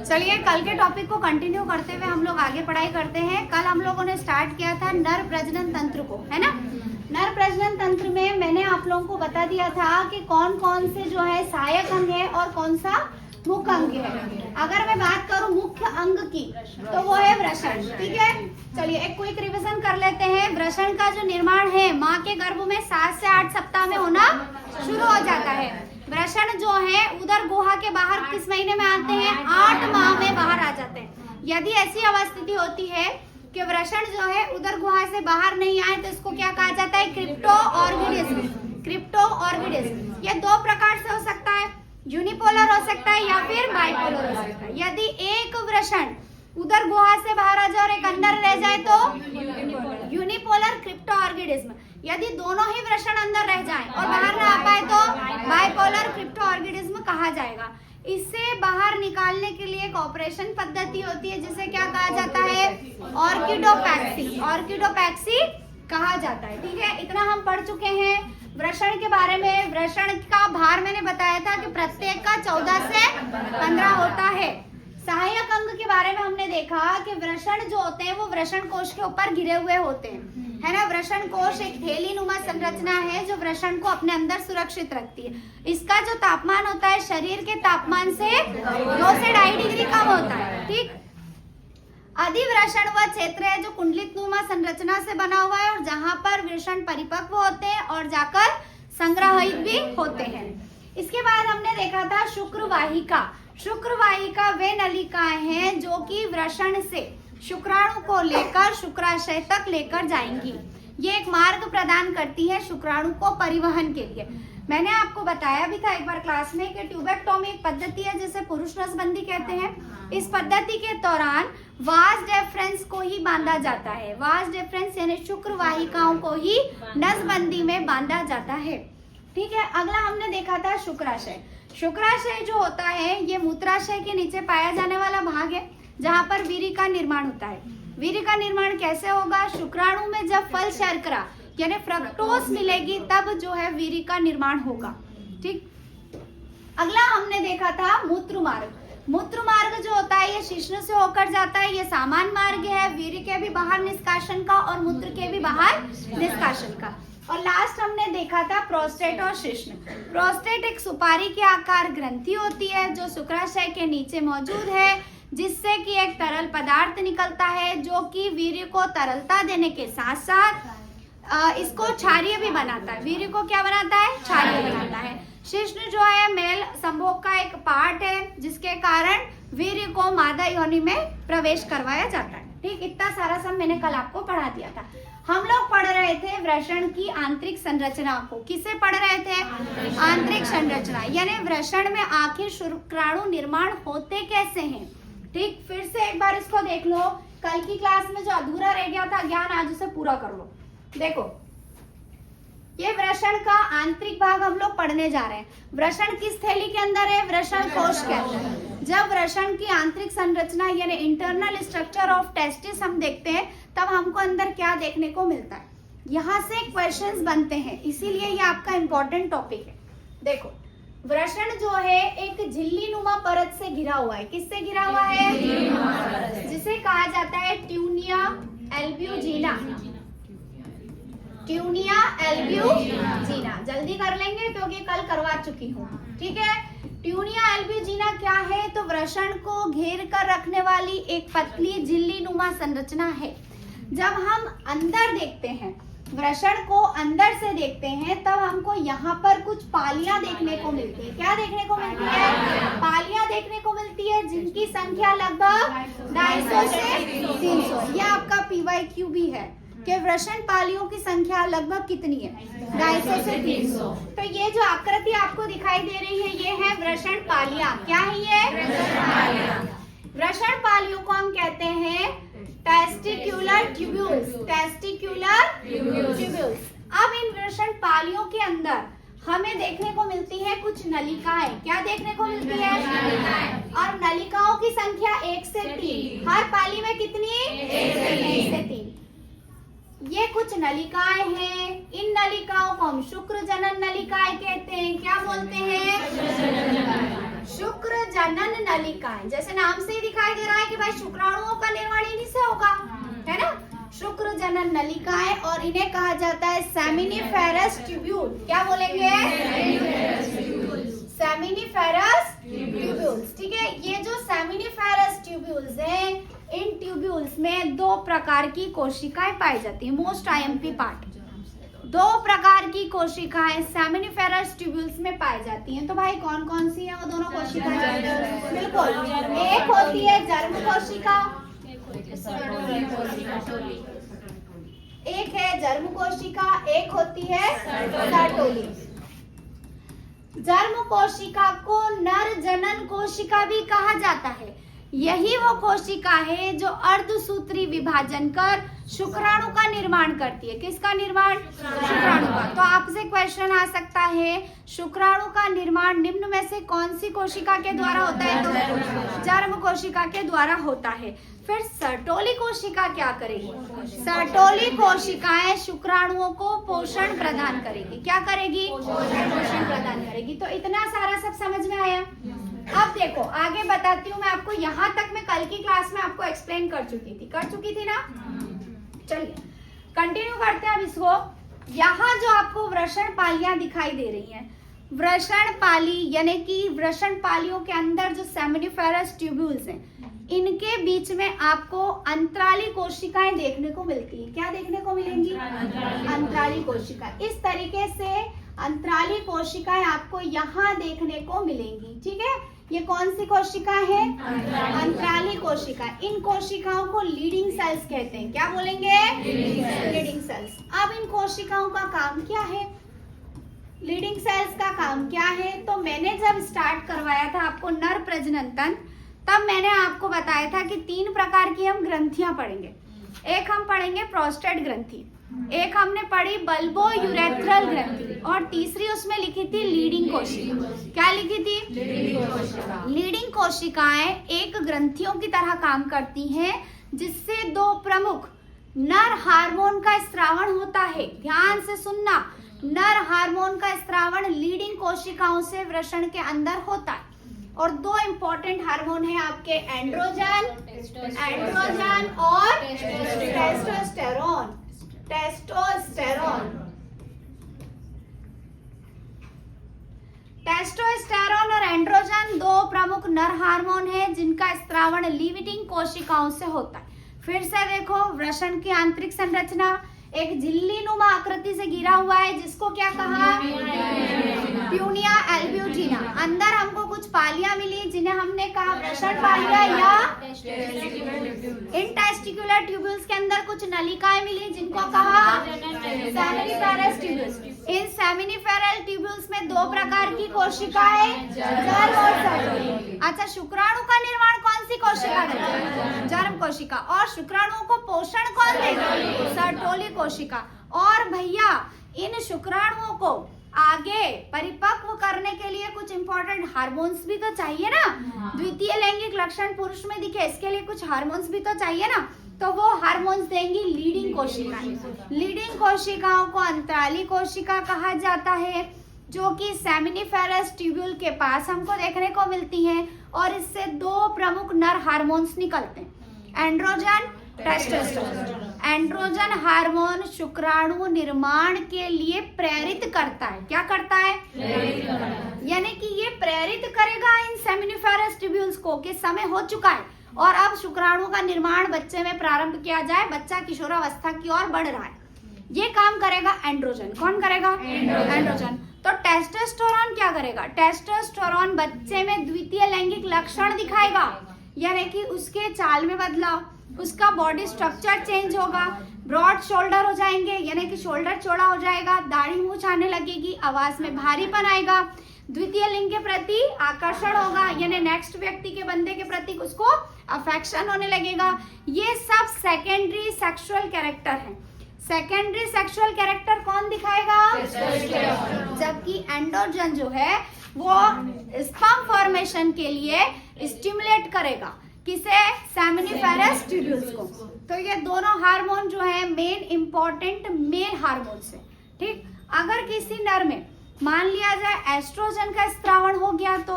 चलिए कल के टॉपिक को कंटिन्यू करते हुए हम लोग आगे पढ़ाई करते हैं। कल हम लोगों ने स्टार्ट किया था नर प्रजनन तंत्र को, है ना। नर प्रजनन तंत्र में मैंने आप लोगों को बता दिया था कि कौन कौन से जो है सहायक अंग है और कौन सा मुख्य अंग है। अगर मैं बात करूं मुख्य अंग की तो वो है वृषण, ठीक है। चलिए एक क्विक रिवीजन कर लेते हैं। वृषण का जो निर्माण है माँ के गर्भ में 7 से 8 सप्ताह में होना शुरू हो जाता है। वृषण जो है उदर गुहा के बाहर किस महीने में आते हैं? 8 माह में बाहर आ जाते हैं। यदि ऐसी अवस्थिति होती है कि वृषण जो है उदर गुहा से बाहर नहीं आए तो इसको क्या कहा जाता है? क्रिप्टो ऑर्किडिज्म। क्रिप्टो ऑर्किडिज्म ये दो प्रकार से हो सकता है, यूनिपोलर हो सकता है या फिर बाइपोलर हो सकता है। यदि एक वृषण उदर गुहा से बाहर आ जाए और एक अंदर रह जाए तो यूनिपोलर क्रिप्टो ऑर्किडिज्म। यदि दोनों ही वृषण अंदर रह जाएं और बाहर ना आ पाए तो बाइपोलर क्रिप्टो ऑर्किडिज्म कहा जाएगा। इससे बाहर निकालने के लिए एक ऑपरेशन पद्धति होती है जिसे क्या कहा जाता है? ऑर्किडोपैक्सी। ऑर्किडोपैक्सी कहा जाता है, ठीक है। इतना हम पढ़ चुके हैं वृषण के बारे में। वृषण का भार मैंने बताया था कि प्रत्येक का 14 से 15 होता है। सहायक अंग के बारे में हमने देखा कि वृषण जो होते हैं वो वृषण कोश के ऊपर घिरे हुए होते हैं, है ना। वृषण कोश एक थैलीनुमा संरचना है जो वृषण को अपने अंदर सुरक्षित रखती है। इसका जो तापमान होता है शरीर के तापमान से 2 से 2.5 डिग्री कम होता है, ठीक। अधिवृषण वह क्षेत्र है जो कुंडलितनुमा संरचना से बना हुआ है और जहां पर वृषण परिपक्व होते हैं और जाकर संग्रहित भी होते हैं। इसके बाद हमने देखा था शुक्रवाहिका। शुक्रवाहिका वे नलिकाएं हैं जो कि वृषण से शुक्राणु को लेकर शुक्राशय तक लेकर जाएंगी। ये एक मार्ग प्रदान करती है शुक्राणु को परिवहन के लिए। मैंने आपको बताया भी था एक बार क्लास में कि ट्यूबेक्टोमी एक पद्धति है जिसे पुरुष नसबंदी कहते हैं। इस पद्धति के दौरान वास डेफरेंस को ही बांधा जाता है। वास डेफरेंस यानी शुक्र वाहिकाओं को ही नसबंदी में बांधा जाता है, ठीक है। अगला हमने देखा था शुक्राशय। शुक्राशय जो होता है ये मूत्राशय के नीचे पाया जाने वाला भाग है जहाँ पर वीर्य का निर्माण होता है। वीर्य का निर्माण कैसे होगा? शुक्राणु में जब फल शर्करा यानी फ्रक्टोज मिलेगी तब जो है वीर्य का निर्माण होगा, ठीक। अगला हमने देखा था मूत्र मार्ग। मूत्र मार्ग जो होता है ये शिश्न से होकर जाता है। ये सामान्य मार्ग है वीर्य के भी बाहर निष्कासन का और मूत्र के भी बाहर निष्कासन का। और लास्ट हमने देखा था प्रोस्टेट और शिश्न। प्रोस्टेट एक सुपारी के आकार ग्रंथि होती है जो शुक्राशय के नीचे मौजूद है, जिससे कि एक तरल पदार्थ निकलता है जो कि वीर्य को तरलता देने के साथ साथ इसको क्षारीय भी बनाता है। वीर्य को क्या बनाता है? क्षारीय बनाता है। शिश्न जो है मेल संभोग का एक पार्ट है जिसके कारण वीर्य को मादा योनि में प्रवेश करवाया जाता है, ठीक। इतना सारा सब मैंने कल आपको पढ़ा दिया था। हम लोग पढ़ रहे थे वृषण की आंतरिक संरचना को। किसे पढ़ रहे थे? आंतरिक संरचना, यानी वृषण में आखिर शुक्राणु निर्माण होते कैसे हैं, ठीक। फिर से एक बार इसको देख लो। कल की क्लास में जो अधूरा रह गया था ज्ञान आज उसे पूरा कर लो। देखो ये वृषण का आंतरिक भाग हम लोग पढ़ने जा रहे हैं। वृषण किस थैली के अंदर है? वृषण कोश के अंदर। जब वृषण की आंतरिक संरचना यानी इंटरनल स्ट्रक्चर ऑफ टेस्टिस हम देखते हैं तब हमको अंदर क्या देखने को मिलता है? यहाँ से क्वेश्चंस बनते हैं, इसीलिए ये आपका इंपॉर्टेंट टॉपिक है। देखो वृषण जो है एक झिल्ली नुमा परत से घिरा हुआ है। किससे घिरा हुआ है? जिसे कहा जाता है ट्यूनिया एल्ब्यूजिना। ट्यूनिया एल्ब्यूजिना जल्दी कर लेंगे क्योंकि कल करवा चुकी हूँ, ठीक है। ट्यूनिया एल्ब्यूजिना क्या है? तो वृषण को घेर कर रखने वाली एक पतली झिल्ली नुमा संरचना है। जब हम अंदर देखते हैं, वृषण को अंदर से देखते हैं, तब हमको यहाँ पर कुछ पालियां देखने को मिलती है। क्या देखने को मिलती है? पालियां देखने को मिलती है जिनकी संख्या लगभग 250 से 300। यह आपका PYQ भी है कि वृषण पालियों की संख्या लगभग कितनी है? 250 से 300। तो ये जो आकृति आपको दिखाई दे रही है ये है वृषण पालियां। क्या है ये? वृषण पालियों को हम कहते हैं टेस्टिक्युलर ट्यूब्यूल्स। Testicular tubules. अब इन वृषण पालियों के अंदर हमें देखने को मिलती है कुछ नलिकाएं। क्या देखने को मिलती है? और नलिकाओं की संख्या 1 से 3। हर पाली में कितनी? 1 से 3। ये कुछ नलिकाएं हैं। इन नलिकाओं को हम शुक्र जनन नलिकाएं कहते हैं। क्या बोलते हैं? शुक्र जनन नलिकाएं, जैसे नाम से ही दिखाई दे रहा है कि भाई शुक्राणुओं का निर्माण इन्हीं से होगा, है ना। शुक्र जनन नलिकाएं, और इन्हें कहा जाता है सेमिनिफेरस ट्यूब्यूल। क्या बोलेंगे? Seminiferous tubules. ठीक है, ये जो सेमिनिफेरस ट्यूब्यूल्स हैं, इन ट्यूब्यूल्स में 2 प्रकार की कोशिकाएं पाई जाती है। मोस्ट आईएमपी पार्ट, 2 प्रकार की कोशिकाएं सेमिनिफेरस ट्यूब्यूल्स में पाई जाती हैं। तो भाई कौन कौन सी है वो दोनों कोशिकाएं? बिल्कुल, एक होती है जर्म कोशिका, एक है जर्म कोशिका, एक होती है सर्टोली। जर्म कोशिका को नर जनन कोशिका भी कहा जाता है। यही वो कोशिका है जो अर्धसूत्री विभाजन कर शुक्राणु का निर्माण करती है। किसका निर्माण? शुक्राणु का। तो आपसे क्वेश्चन आ सकता है, शुक्राणु का निर्माण निम्न में से कौन सी कोशिका के द्वारा होता है? तो जर्म कोशिका के द्वारा होता है। फिर सर्टोली कोशिका क्या करेगी? सर्टोली कोशिकाएं शुक्राणुओं को पोषण प्रदान करेगी। क्या करेगी? पोषण प्रदान करेगी। तो इतना सारा सब समझ में आया। अब देखो आगे बताती हूँ मैं आपको। यहाँ तक मैं कल की क्लास में आपको एक्सप्लेन कर चुकी थी ना। चलिए कंटिन्यू करते हैं अब इसको। यहाँ जो आपको वृषण पालियां दिखाई दे रही हैं, वृषण पाली यानी कि वृषण पालियों के अंदर जो सेमिनिफेरस ट्यूब्यूल्स हैं, इनके बीच में आपको अंतराली कोशिकाएं देखने को मिलती है। क्या देखने को मिलेंगी? अंतराली कोशिका। इस तरीके से अंतराली कोशिकाएं आपको यहाँ देखने को मिलेंगी। ठीक है, ये कौन सी कोशिका है? अंतराली कोशिका। इन कोशिकाओं को लीडिंग सेल्स कहते हैं। क्या बोलेंगे? Leydig cells. अब इन कोशिकाओं का काम क्या है? लीडिंग सेल्स का काम क्या है? तो मैंने जब स्टार्ट करवाया था आपको नर प्रजनन तंत्र, तब मैंने आपको बताया था कि 3 प्रकार की हम ग्रंथियां पढ़ेंगे। एक हम पढ़ेंगे प्रोस्टेट ग्रंथि, एक हमने पढ़ी बल्बो यूरेथ्रल ग्रंथि, और तीसरी उसमें लिखी थी लीडिंग कोशिका। क्या लिखी थी? लीडिंग कोशिकाएं एक ग्रंथियों की तरह काम करती हैं, जिससे 2 प्रमुख नर हार्मोन का स्रावण होता है। ध्यान से सुनना, नर हार्मोन का स्रावण लीडिंग कोशिकाओं से वृषण के अंदर होता है। और 2 इंपॉर्टेंट हार्मोन है आपके, एंड्रोजन और टेस्टोस्टेरोन। टेस्टोस्टेरोन और एंड्रोजन 2 प्रमुख नर हार्मोन है, जिनका स्रावण लीडिंग कोशिकाओं से होता है। फिर से देखो, वृषण की आंतरिक संरचना एक झिल्ली नुमा आकृति से घिरा हुआ है, जिसको क्या कहा? प्यूनिया एल्ब्यूजिना। अंदर हमको कुछ पालियां मिली, जिन्हें हमने कहा वृषण पालियां या इन टेस्टिकुलर ट्यूब्यूल्स के अंदर कुछ नलिकाएं मिली, जिनको कहा सेमिनिफेरस ट्यूब्यूल्स। इन सेमिनिफेरल ट्यूब्यूल्स में 2 प्रकार की कोशिकाएं, जर्म और सर्टोली। अच्छा, शुक्राणु का निर्माण कौन सी कोशिका करेगी? जर्म कोशिका। और शुक्राणुओं को पोषण कौन देगा? सर्टोली कोशिका। और भैया इन शुक्राणुओं को आगे परिपक्व करने के लिए कुछ इंपॉर्टेंट हार्मोन्स भी तो चाहिए ना। द्वितीय लैंगिक लक्षण पुरुष में दिखे, इसके लिए कुछ हार्मोन्स भी तो चाहिए ना। तो वो हार्मोन्स देंगी लीडिंग कोशिकाएं। लीडिंग कोशिकाओं को अंतराली कोशिका कहा जाता है, जो कि सेमिनिफेरस ट्यूब्यूल के पास हमको देखने को मिलती है। और इससे 2 प्रमुख नर हार्मोन्स निकलते हैं, एंड्रोजन, टेस्टोस्टेरोन। एंड्रोजन हार्मोन शुक्राणु निर्माण के लिए प्रेरित करता है। क्या करता है? यानी कि ये प्रेरित करेगा इन सेमिनिफेरस ट्यूब्यूल्स को कि समय हो चुका है और अब शुक्राणु का निर्माण बच्चे में प्रारंभ किया जाए, बच्चा किशोरावस्था की ओर बढ़ रहा है। ये काम करेगा एंड्रोजन। कौन करेगा? एंड्रोजन। तो टेस्टोस्टेरोन क्या करेगा? टेस्टोस्टेरोन बच्चे में द्वितीय लैंगिक लक्षण दिखाएगा, यानी कि उसके चाल में बदलाव, उसका बॉडी स्ट्रक्चर चेंज होगा, ब्रॉड शोल्डर हो जाएंगे, यानी कि शोल्डर चौड़ा हो जाएगा, दाढ़ी मूंछ आने लगेगी, आवाज में भारीपन आएगा, द्वितीय लिंग के प्रति आकर्षण होगा, यानी नेक्स्ट व्यक्ति के बंदे के प्रति उसको अफेक्शन होने लगेगा। ये सब सेकेंडरी सेक्सुअल कैरेक्टर है। सेकेंडरी सेक्सुअल कैरेक्टर कौन दिखाएगा? जबकि एंड्रोजन जो है वो स्पर्म फॉर्मेशन के लिए स्टिमुलेट करेगा। किसे? सेमिनिफेरस ट्यूब्यूल्स को। तो ये दोनों हार्मोन जो है मेन इंपॉर्टेंट मेल हार्मोन्स है। ठीक, अगर किसी नर में मान लिया जाए एस्ट्रोजन का स्त्रावण हो गया, तो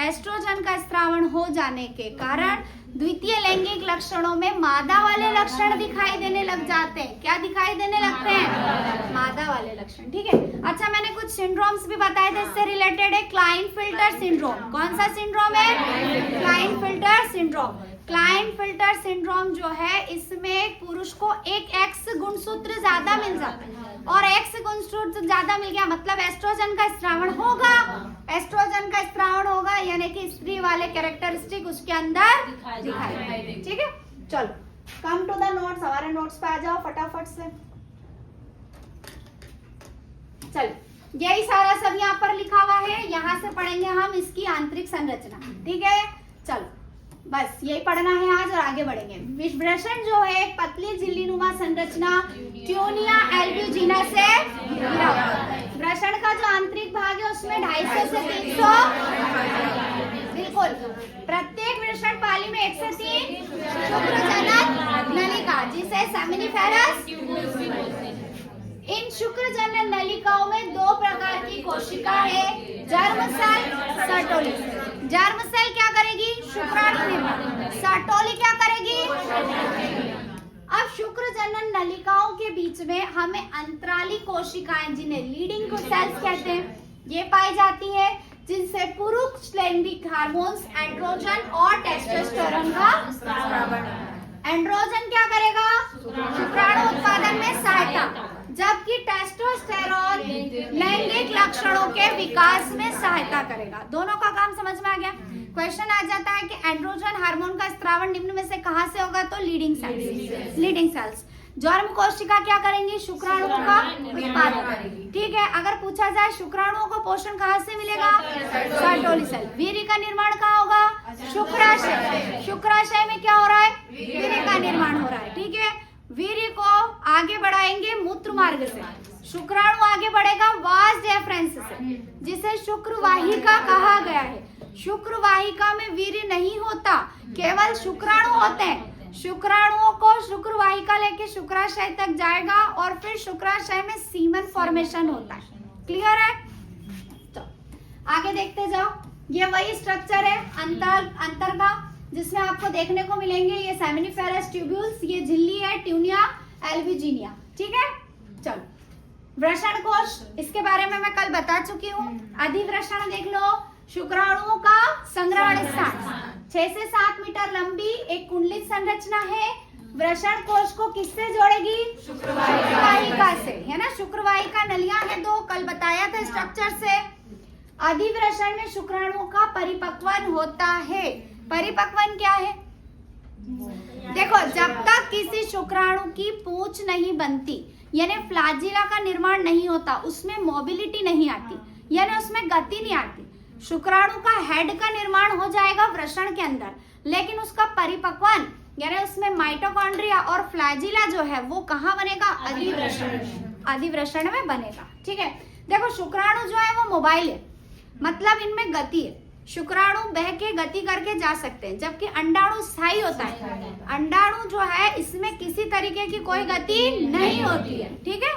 एस्ट्रोजन का स्त्रावण हो जाने के कारण द्वितीय लैंगिक लक्षणों में मादा वाले लक्षण दिखाई देने लग जाते हैं। क्या दिखाई देने लगते हैं? मादा वाले लक्षण। ठीक है। अच्छा, मैंने कुछ सिंड्रोम्स भी बताए थे, इससे रिलेटेड है क्लाइनफिल्टर सिंड्रोम। कौन सा सिंड्रोम है? क्लाइनफिल्टर सिंड्रोम। क्लाइनफिल्टर सिंड्रोम जो है, इसमें पुरुष को एक एक्स गुणसूत्र ज्यादा मिल जाता है, और एक्स गुणसूत्र ज्यादा मिल गया मतलब एस्ट्रोजन का स्त्रावण होगा। एस्ट्रोजन का स्त्रावण होगा यानी कि स्त्री वाले कैरेक्टरिस्टिक उसके अंदर दिखाई देंगे। ठीक है, चलो कम टू द नोट्स। हमारे नोट्स पे आ जाओ फटाफट से। चलो, यही सारा सब यहाँ पर लिखा हुआ है, यहाँ से पढ़ेंगे हम इसकी आंतरिक संरचना। ठीक है, चलो बस यही पढ़ना है आज और आगे बढ़ेंगे। विषवृषण जो है एक पतली झिल्लीनुमा संरचना ट्यूनिया एल्ब्यूजिना से घिरा हुआ है। वृषण का जो आंतरिक भाग है उसमें 250 से 300 बिल्कुल प्रत्येक वृषण पाली में 1 से 3 शुक्रजनन नलिका जिसे सेमिनिफेरस। इन शुक्रजनन नलिकाओं में 2 प्रकार की कोशिका है, germ cell, Sertoli. Germ cell क्या करेगी? शुक्राणु निर्माण। सर्टोली क्या करेगी? अब शुक्रजनन नलिकाओं के बीच में हमें अंतराली कोशिकाएं, जिन्हें लीडिंग सेल्स कहते हैं, ये पाई जाती है, जिनसे पुरुष लैंगिक हार्मोन्स एंड्रोजन और टेस्टोस्टेरोन का स्रावण। एंड्रोजन क्या करेगा? शुक्राणु उत्पादन में सहायता, जबकि टेस्टोस्टेरोन लैंगिक लक्षणों के विकास में सहायता करेगा। दोनों का काम समझ में आ गया। क्वेश्चन आ जाता है कि एंड्रोजन हार्मोन का स्रावण निम्न में से कहां से होगा? तो Leydig cells. Leydig cells. Germ कोशिका क्या करेंगी? शुक्राणुओं का उत्पादन करेगी। ठीक है, अगर पूछा जाए शुक्राणुओं को पोषण कहां से मिलेगा? Sertoli cell. वीर्य का निर्माण कहां होगा? शुक्राशय। शुक्राशय में क्या हो रहा है? वीर्य का निर्माण हो रहा है। ठीक है, वीर्य को आगे बढ़ाएंगे मूत्र मार्ग से, शुक्राणु आगे बढ़ेगा वास डेफरेंस से, जिसे शुक्रवाहिका कहा गया है। शुक्रवाहिका में वीर्य नहीं होता, केवल शुक्राणु होते हैं। शुक्राणुओं को शुक्रवाहिका लेके शुक्राशय तक जाएगा और फिर शुक्राशय में सीमन फॉर्मेशन होता है। क्लियर है? तो आगे देखते जाओ। ये वही स्ट्रक्चर है अंतर का, जिसमें आपको देखने को मिलेंगे ये सेमिनिफेरस ट्यूब्यूल्स, ये झिल्ली है ट्यूनिया एल्ब्यूजिनिया। ठीक है, चलो वृषण कोश, इसके बारे में मैं कल बता चुकी हूँ। अधिवृषण देख लो, शुक्राणुओं का संग्रहण स्थान, 6 से 7 मीटर लंबी एक कुंडलित संरचना है। वृषण कोश को किससे जोड़ेगी? शुक्रवाहिका से, है ना। शुक्रवाहिका नलियां हैं 2, कल बताया था स्ट्रक्चर से। अधिवृषण में शुक्राणुओं का परिपक्वन होता है। परिपक्वन क्या है? देखो, जब तक किसी शुक्राणु की पूंछ नहीं बनती, यानी फ्लैजिला का निर्माण नहीं होता, उसमें मोबिलिटी नहीं आती, यानी उसमें गति नहीं आती। शुक्राणु का हेड का निर्माण हो जाएगा वृषण के अंदर, लेकिन उसका परिपक्वन यानी उसमें माइटोकॉन्ड्रिया और फ्लैजिला जो है वो कहाँ बनेगा? अधिवृषण। अधिवृषण में बनेगा। ठीक है, देखो शुक्राणु जो है वो मोबाइल है, मतलब इनमें गति है। शुक्राणु बह के गति करके जा सकते हैं, जबकि अंडाणु स्थायी होता है। अंडाणु जो है इसमें किसी तरीके की कोई गति नहीं होती है। ठीक है,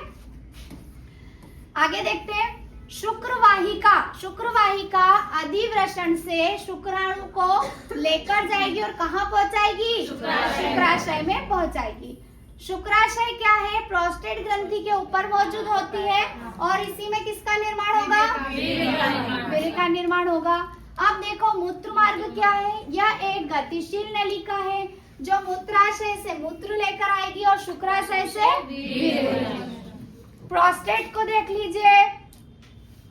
आगे देखते हैं। शुक्रवाहिका, शुक्रवाहिका अधिवृषण से शुक्राणु को लेकर जाएगी और कहाँ पहुंचाएगी? शुक्राशय में पहुंचाएगी। शुक्राशय क्या है? प्रोस्टेट ग्रंथि के ऊपर मौजूद होती है और इसी में किसका निर्माण होगा? वीर्य का निर्माण होगा। अब देखो मूत्र मार्ग क्या है? यह एक गतिशील नलिका है जो मूत्राशय से मूत्र लेकर आएगी और शुक्राशय से वीर्य। प्रोस्टेट को देख लीजिए,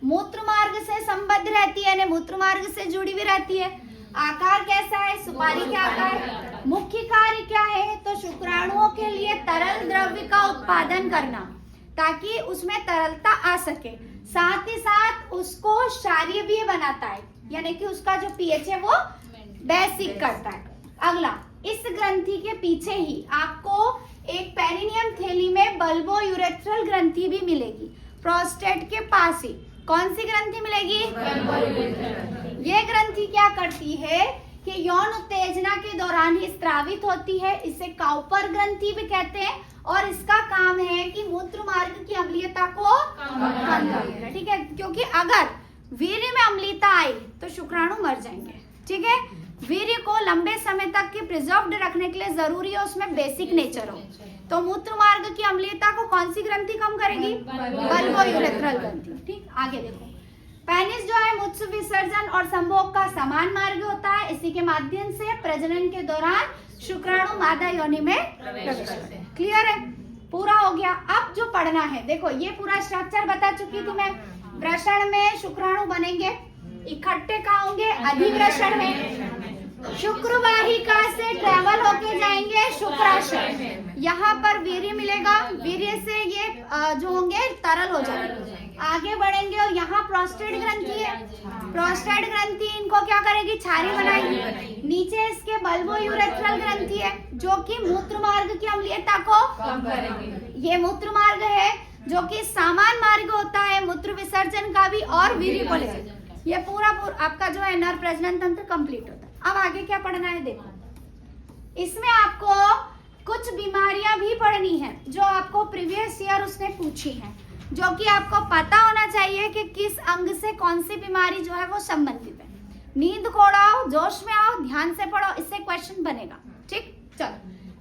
मूत्र मार्ग से संबद्ध रहती है, यानी मूत्र मार्ग से जुड़ी हुई रहती है। आकार कैसा है? सुपारी के आकार। मुख्य कार्य क्या है? तो शुक्राणुओं के लिए तरल द्रव्य का उत्पादन करना, ताकि उसमें तरलता आ सके। साथ ही साथ उसको क्षारीय भी बनाता है, यानी कि उसका जो पीएच है वो बेसिक करता है। अगला, इस ग्रंथि के पीछे ही आपको एक पेरिनियम थैली में बल्बो यूरेथ्रल ग्रंथि भी मिलेगी, प्रोस्टेट के पास ही। कौन सी ग्रंथि मिलेगी? ये ग्रंथि क्या करती है कि यौन उत्तेजना के दौरान ही स्रावित होती है। इसे काउपर ग्रंथि भी कहते हैं और इसका काम है कि मूत्र मार्ग की अम्लीयता को कम करना। ठीक है, क्योंकि अगर वीर्य में अम्लता आई तो शुक्राणु मर जाएंगे। ठीक है, वीर्य को लंबे समय तक के प्रिजर्व्ड रखने के लिए जरूरी है उसमें बेसिक नेचर हो। तो मूत्र मार्ग की अम्लता को कौन सी ग्रंथि कम करेगी? बल्बोयूरेथ्रल ग्रंथि। ठीक, आगे देखो, पेनिस जो है मूत्र विसर्जन और संभोग का समान मार्ग होता है, इसी के माध्यम से प्रजनन के दौरान शुक्राणु मादा योनि में प्रवेश करते हैं। क्लियर है, पूरा हो गया। अब जो पढ़ना है, देखो ये पूरा स्ट्रक्चर बता चुकी थी मैं। वृषण में शुक्राणु बनेंगे, इकट्ठे कहाँ होंगे? अधिवृषण में। शुक्र वाहिका से ट्रेवल होके जाएंगे शुक्राशय, यहाँ पर वीर्य मिलेगा, वीर्य से ये जो होंगे तरल हो जाएंगे, आगे बढ़ेंगे और यहाँ प्रोस्टेट ग्रंथि है। प्रोस्टेट ग्रंथि इनको क्या करेगी? छारी बनाएगी। नीचे इसके बल्बोयूरेथ्रल ग्रंथि है जो कि मूत्र मार्ग की अम्लीयता को कम करेगी। ये मूत्र मार्ग है जो कि सामान्य मार्ग होता है मूत्र विसर्जन का भी और वीर्य को ले जाता है। ये पूरा आपका जो है नर प्रजनन तंत्र कंप्लीट होता है। अब आगे क्या पढ़ना है देखो, इसमें आपको कुछ बीमारियां भी पढ़नी है जो आपको प्रीवियस ईयर उसने पूछी है, जो कि आपको पता होना चाहिए कि किस अंग से कौन सी बीमारी जो है वो संबंधित है। नींद को उड़ाओ, जोश में आओ, ध्यान से पढ़ो, इससे क्वेश्चन बनेगा। ठीक, चलो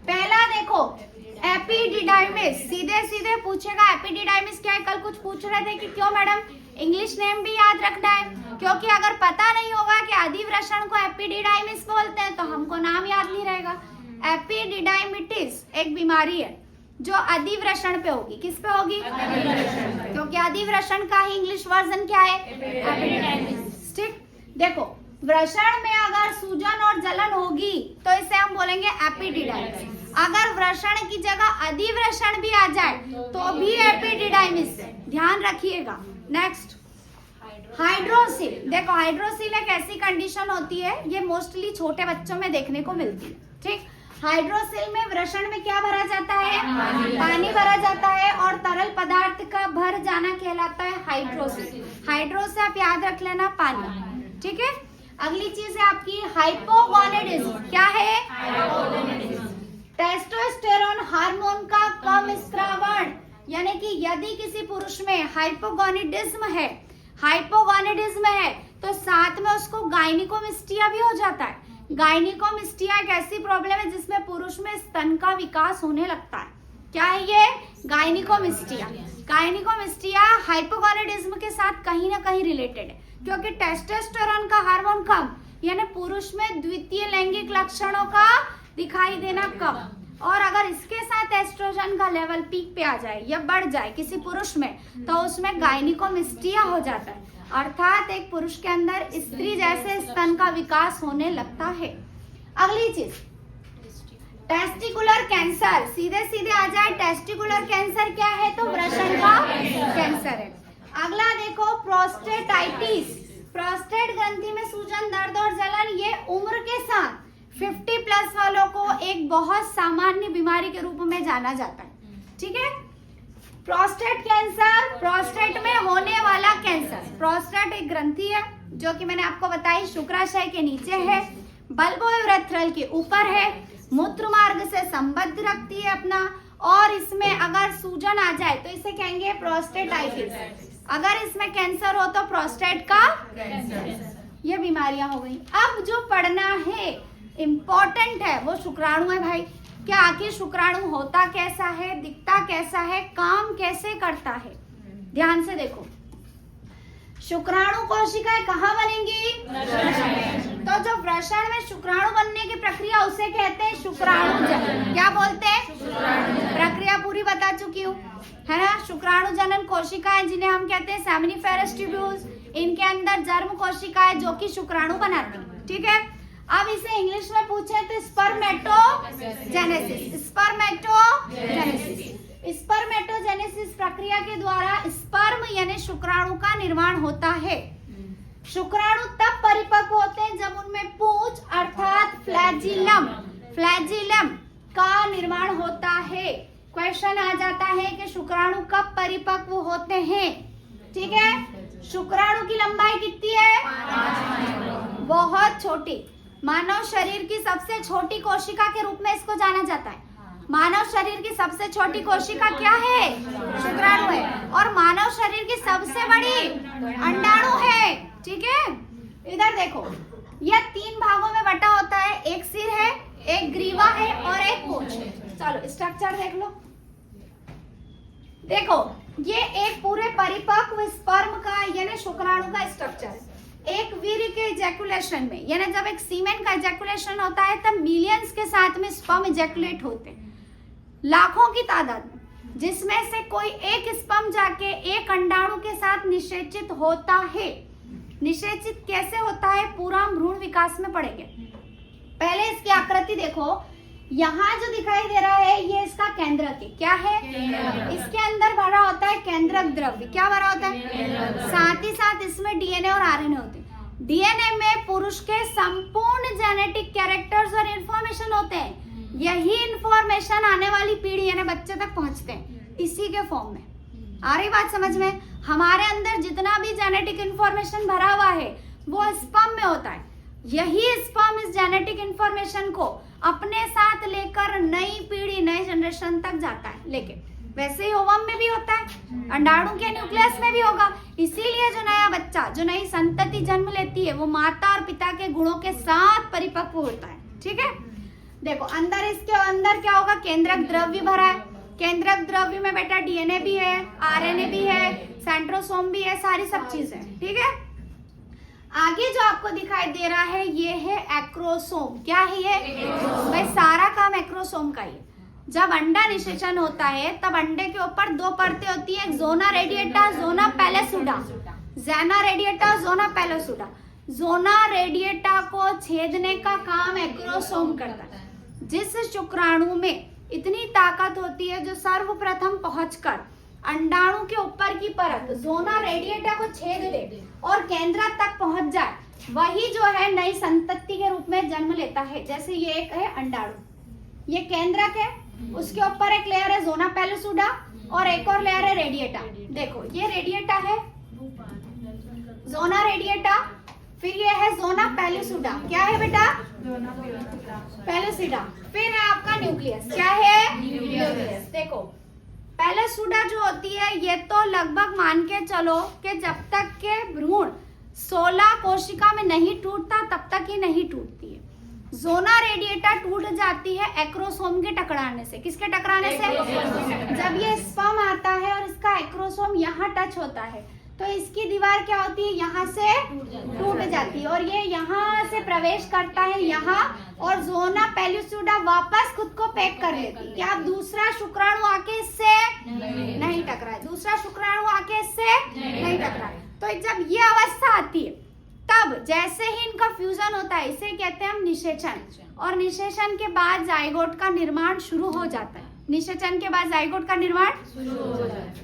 पहला देखो एपिडिडाइमिस, सीधे सीधे पूछेगा एपिडिडाइमिस क्या है। कल कुछ पूछ रहे थे कि क्यों मैडम इंग्लिश नेम भी याद रखना है, क्योंकि अगर पता नहीं होगा कि अधिवृषण को एपिडिडाइमिस बोलते हैं तो हमको नाम याद नहीं रहेगा। एपिडिडाइमिटिस एक बीमारी है जो अधिवृषण पे होगी। किस पे होगी? क्योंकि अधिवृषण का ही इंग्लिश वर्जन क्या है? एपिडिडाइमिस। ठीक, देखो वृषण में अगर सूजन और जलन होगी तो इसे हम बोलेंगे एपिडिडाइमिस। अगर वृषण की जगह अधिवृषण भी आ जाए तो भी एपिडिडाइमिस है, ध्यान रखिएगा। नेक्स्ट हाइड्रोसिल, देखो हाइड्रोसिल एक ऐसी कंडीशन होती है, ये मोस्टली छोटे बच्चों में देखने को मिलती है। ठीक, हाइड्रोसिल में वृषण में क्या भरा जाता है? पानी भरा जाता है और तरल पदार्थ का भर जाना कहलाता है हाइड्रोसिल। हाइड्रो से आप याद रख लेना पानी। ठीक है, अगली चीज है आपकी हाइपोगोनेडिज्म। क्या है? टेस्टोस्टेरोन हार्मोन का कम स्रावण, यानी कि यदि किसी पुरुष में हाइपोगोनेडिज्म है तो साथ में उसको गायनिकोमिस्टिया भी हो जाता है। गायनिकोमिस्टिया एक ऐसी प्रॉब्लम है जिसमें पुरुष में स्तन का विकास होने लगता है। क्या है ये? गायनिकोमिस्टिया। गायनिकोमिस्टिया हाइपोगोनेडिज्म के साथ कहीं ना कहीं रिलेटेड है, क्योंकि टेस्टोस्टेरोन का हार्मोन कम, यानी पुरुष में द्वितीय लैंगिक लक्षणों का दिखाई देना कम, और अगर इसके साथ एस्ट्रोजन का लेवल पीक पे आ जाए या बढ़ जाए किसी पुरुष में तो उसमें गायनिकोमिस्टिया हो जाता है, अर्थात एक पुरुष के अंदर स्त्री जैसे स्तन का विकास होने लगता है। अगली चीज टेस्टिकुलर कैंसर, सीधे सीधे आ जाए। टेस्टिकुलर कैंसर क्या है? तो वृषण का कैंसर है। अगला देखो प्रोस्टेटाइटिस, प्रोस्टेट ग्रंथि में सूजन, दर्द और जलन, ये उम्र के साथ 50 प्लस वालों को एक बहुत सामान्य बीमारी के रूप में जाना जाता है। ठीक है, प्रोस्टेट कैंसर, प्रोस्टेट में होने वाला कैंसर। प्रोस्टेट एक ग्रंथि है जो कि मैंने आपको बताई शुक्राशय के नीचे है, बल्बोयूरेथ्रल के ऊपर है, मूत्र मार्ग से संबद्ध रखती है अपना, और इसमें अगर सूजन आ जाए तो इसे कहेंगे प्रोस्टेटाइटिस। अगर इसमें कैंसर हो तो प्रोस्टेट का कैंसर। ये बीमारियां हो गई। अब जो पढ़ना है इम्पोर्टेंट है वो शुक्राणु है भाई। क्या आखिर शुक्राणु होता कैसा है, दिखता कैसा है, काम कैसे करता है? ध्यान से देखो, शुक्राणु कोशिकाएं कहाँ बनेंगी? तो जो वृषण में शुक्राणु बनने की प्रक्रिया उसे कहते हैं शुक्राणु जनन। क्या बोलते हैं? प्रक्रिया पूरी बता चुकी हूँ, है ना। शुक्राणु जनन कोशिकाएं जिन्हें हम कहते हैं सेमिनिफेरस ट्यूब्यूल्स, इनके अंदर जर्म कोशिकाएं जो कि शुक्राणु बनाती हैं। ठीक है, अब इसे इंग्लिश में पूछे तो स्पर्मेटोजेनेसिस। स्पर्मेटोजेनेसिस प्रक्रिया के द्वारा स्पर्म यानी शुक्राणु का निर्माण होता है। शुक्राणु तब परिपक्व होते हैं जब उनमें पूंछ अर्थात फ्लैजिलम का निर्माण होता है। क्वेश्चन आ जाता है कि शुक्राणु कब परिपक्व होते हैं? ठीक है, शुक्राणु की लंबाई कितनी है? बहुत छोटी। मानव शरीर की सबसे छोटी कोशिका के रूप में इसको जाना जाता है। मानव शरीर की सबसे छोटी कोशिका क्या है? शुक्राणु है। और मानव शरीर की सबसे बड़ी अंडाणु है। ठीक है। इधर देखो, यह 3 भागों में बटा होता है, एक सिर है, एक ग्रीवा है और एक पूंछ है। चलो स्ट्रक्चर देख लो। देखो ये एक पूरे परिपक्व स्पर्म का यानी शुक्राणु का स्ट्रक्चर है। एक वीर्य के इजैकुलेशन में यानी जब एक सीमेन का इजैकुलेशन होता है तब मिलियंस के साथ में स्पर्म इजैकुलेट होते हैं, लाखों की तादाद में, जिसमें से कोई एक स्पर्म जाके एक अंडाणु के साथ निषेचित होता है। निषेचित कैसे होता है पूरा भ्रूण विकास में पढ़ेंगे। पहले इसकी आकृति देखो, यहाँ जो दिखाई दे रहा है ये इसका केंद्रक है। क्या है? इसके अंदर भरा होता है केंद्रक द्रव्य। क्या भरा होता है? साथ ही साथ इसमें डीएनए और आरएनए होते हैं। डीएनए में पुरुष के संपूर्ण जेनेटिक कैरेक्टर्स और इंफॉर्मेशन होते हैं। यही इंफॉर्मेशन आने वाली पीढ़ी यानी बच्चे तक पहुंचते हैं इसी के फॉर्म में। आ रही बात समझ में? हमारे अंदर जितना भी जेनेटिक इंफॉर्मेशन भरा हुआ है वो स्पर्म में होता है। यही स्पर्म इस जेनेटिक इंफॉर्मेशन को अपने साथ लेकर नई पीढ़ी नए जनरेशन तक जाता है। लेकिन वैसे ही ओवम में भी होता है, अंडाणु के न्यूक्लियस में भी होगा। इसीलिए जो नया बच्चा, जो नई संतति जन्म लेती है वो माता और पिता के गुणों के साथ परिपक्व होता है। ठीक है। देखो अंदर, इसके अंदर क्या होगा? केंद्रक द्रव्य भरा है। केंद्रक द्रव्य में बेटा डीएनए भी है, आरएनए भी है, सेंट्रोसोम भी है, सारी सब चीजें। ठीक है। आगे जो आपको दिखाई दे रहा है ये है एक्रोसोम। क्या है ये? भाई सारा काम एक्रोसोम का ही है। जब अंडा निषेचन होता है तब अंडे के ऊपर 2 परतें होती है, जोना रेडिएटा, जोना पैलेसुडा। ज़ोना रेडिएटा, जोना पैलेसुडा। जोना रेडिएटा को छेदने का काम एक्रोसोम करता है। जिस शुक्राणु में इतनी ताकत होती है जो सर्वप्रथम पहुंचकर अंडाणु के ऊपर की परत जोना रेडिएटा को छेद दे और केंद्र तक पहुंच जाए, वही जो है नई संतति के रूप में जन्म लेता है। जैसे ये एक है अंडाणु, ये केंद्रक है, उसके ऊपर एक लेयर है जोना पैलेसुडा और एक और लेयर है रेडिएटा। देखो ये रेडिएटा है, जोना रेडिएटा, फिर ये है जोना पैलेसुडा। क्या है बेटा? पैलेसुडा। फिर है आपका न्यूक्लियस। क्या है? न्यूक्लियस। देखो पैलेसुडा जो होती है ये तो लगभग मान के चलो कि जब तक के भ्रूण 16 कोशिका में नहीं टूटता तब तक ही नहीं टूटती है। जोना रेडिएटा टूट जाती है एक्रोसोम के टकराने से। किसके टकराने से? जब ये स्पर्म आता है और इसका एक्रोसोम यहाँ टच होता है तो इसकी दीवार क्या होती है? यहाँ से टूट जाती है और ये यहाँ से प्रवेश करता है यहाँ, और जोना पैलेसुडा वापस खुद को पैक कर लेती है। क्या दूसरा शुक्राणु आके इससे नहीं टकराए? दूसरा शुक्राणु आके इससे नहीं टकराए। तो जब ये अवस्था आती है तब जैसे ही इनका फ्यूजन होता है, इसे कहते हैं हम निषेचन, और निषेचन के बाद जाइगोट का निर्माण शुरू हो जाता है। निषेचन के बाद जाइगोट का निर्माण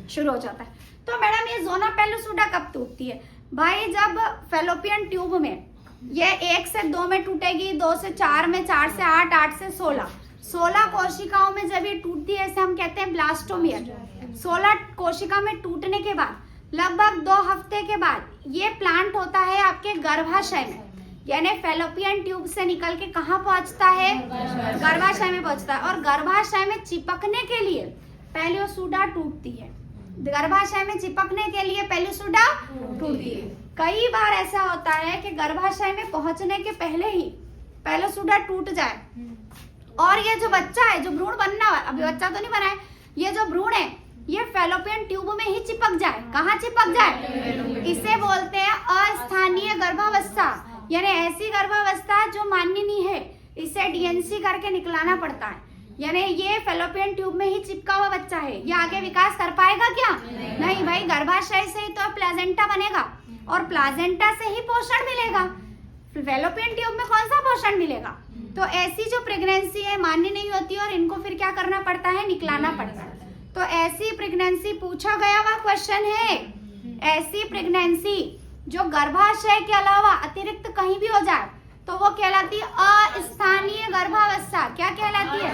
शुरू हो जाता है। तो मैडम ये जोना पैलेसुडा कब टूटती है? भाई जब फैलोपियन ट्यूब में ये 1 से 2 में टूटेगी, 2 से 4 में, 4 से 8, 8 से 16 कोशिकाओं में जब ये टूटती है इसे हम कहते हैं ब्लास्टोमियर। 16 कोशिका में टूटने के बाद लगभग 2 हफ्ते के बाद ये प्लांट होता है आपके गर्भाशय में, यानी फैलोपियन ट्यूब से निकल के कहाँ पहुंचता है? गर्भाशय में पहुंचता है। और गर्भाशय में चिपकने के लिए पैलेसुडा टूटती है। गर्भाशय में चिपकने के लिए पैलेसुडा टूटती है। कई बार ऐसा होता है कि गर्भाशय में पहुंचने के पहले ही पैलेसुडा टूट जाए और ये जो बच्चा है, जो भ्रूण बनना है, अभी बच्चा तो नहीं बना है, ये जो भ्रूण है ये फैलोपियन ट्यूब में ही चिपक जाए। कहाँ चिपक जाए? इसे बोलते हैं अस्थानीय गर्भावस्था, यानी ऐसी गर्भावस्था जो मान्य नहीं है, इसे डीएनसी करके निकलाना पड़ता है। यानी ये फैलोपियन ट्यूब में ही चिपका हुआ बच्चा है, ये आगे विकास कर पाएगा क्या? नहीं भाई, गर्भाशय से ही तो प्लाजेंटा बनेगा और प्लाजेंटा से ही पोषण मिलेगा। फैलोपियन ट्यूब में कौन सा पोषण मिलेगा? तो ऐसी जो प्रेगनेंसी है मान्य नहीं होती और इनको फिर क्या करना पड़ता है? निकलाना पड़ता है। तो ऐसी प्रेगनेंसी पूछा गया हुआ क्वेश्चन है, ऐसी प्रेगनेंसी जो गर्भाशय के अलावा अतिरिक्त कहीं भी हो जाए तो वो कहलाती है अस्थानीय गर्भावस्था। क्या कहलाती है?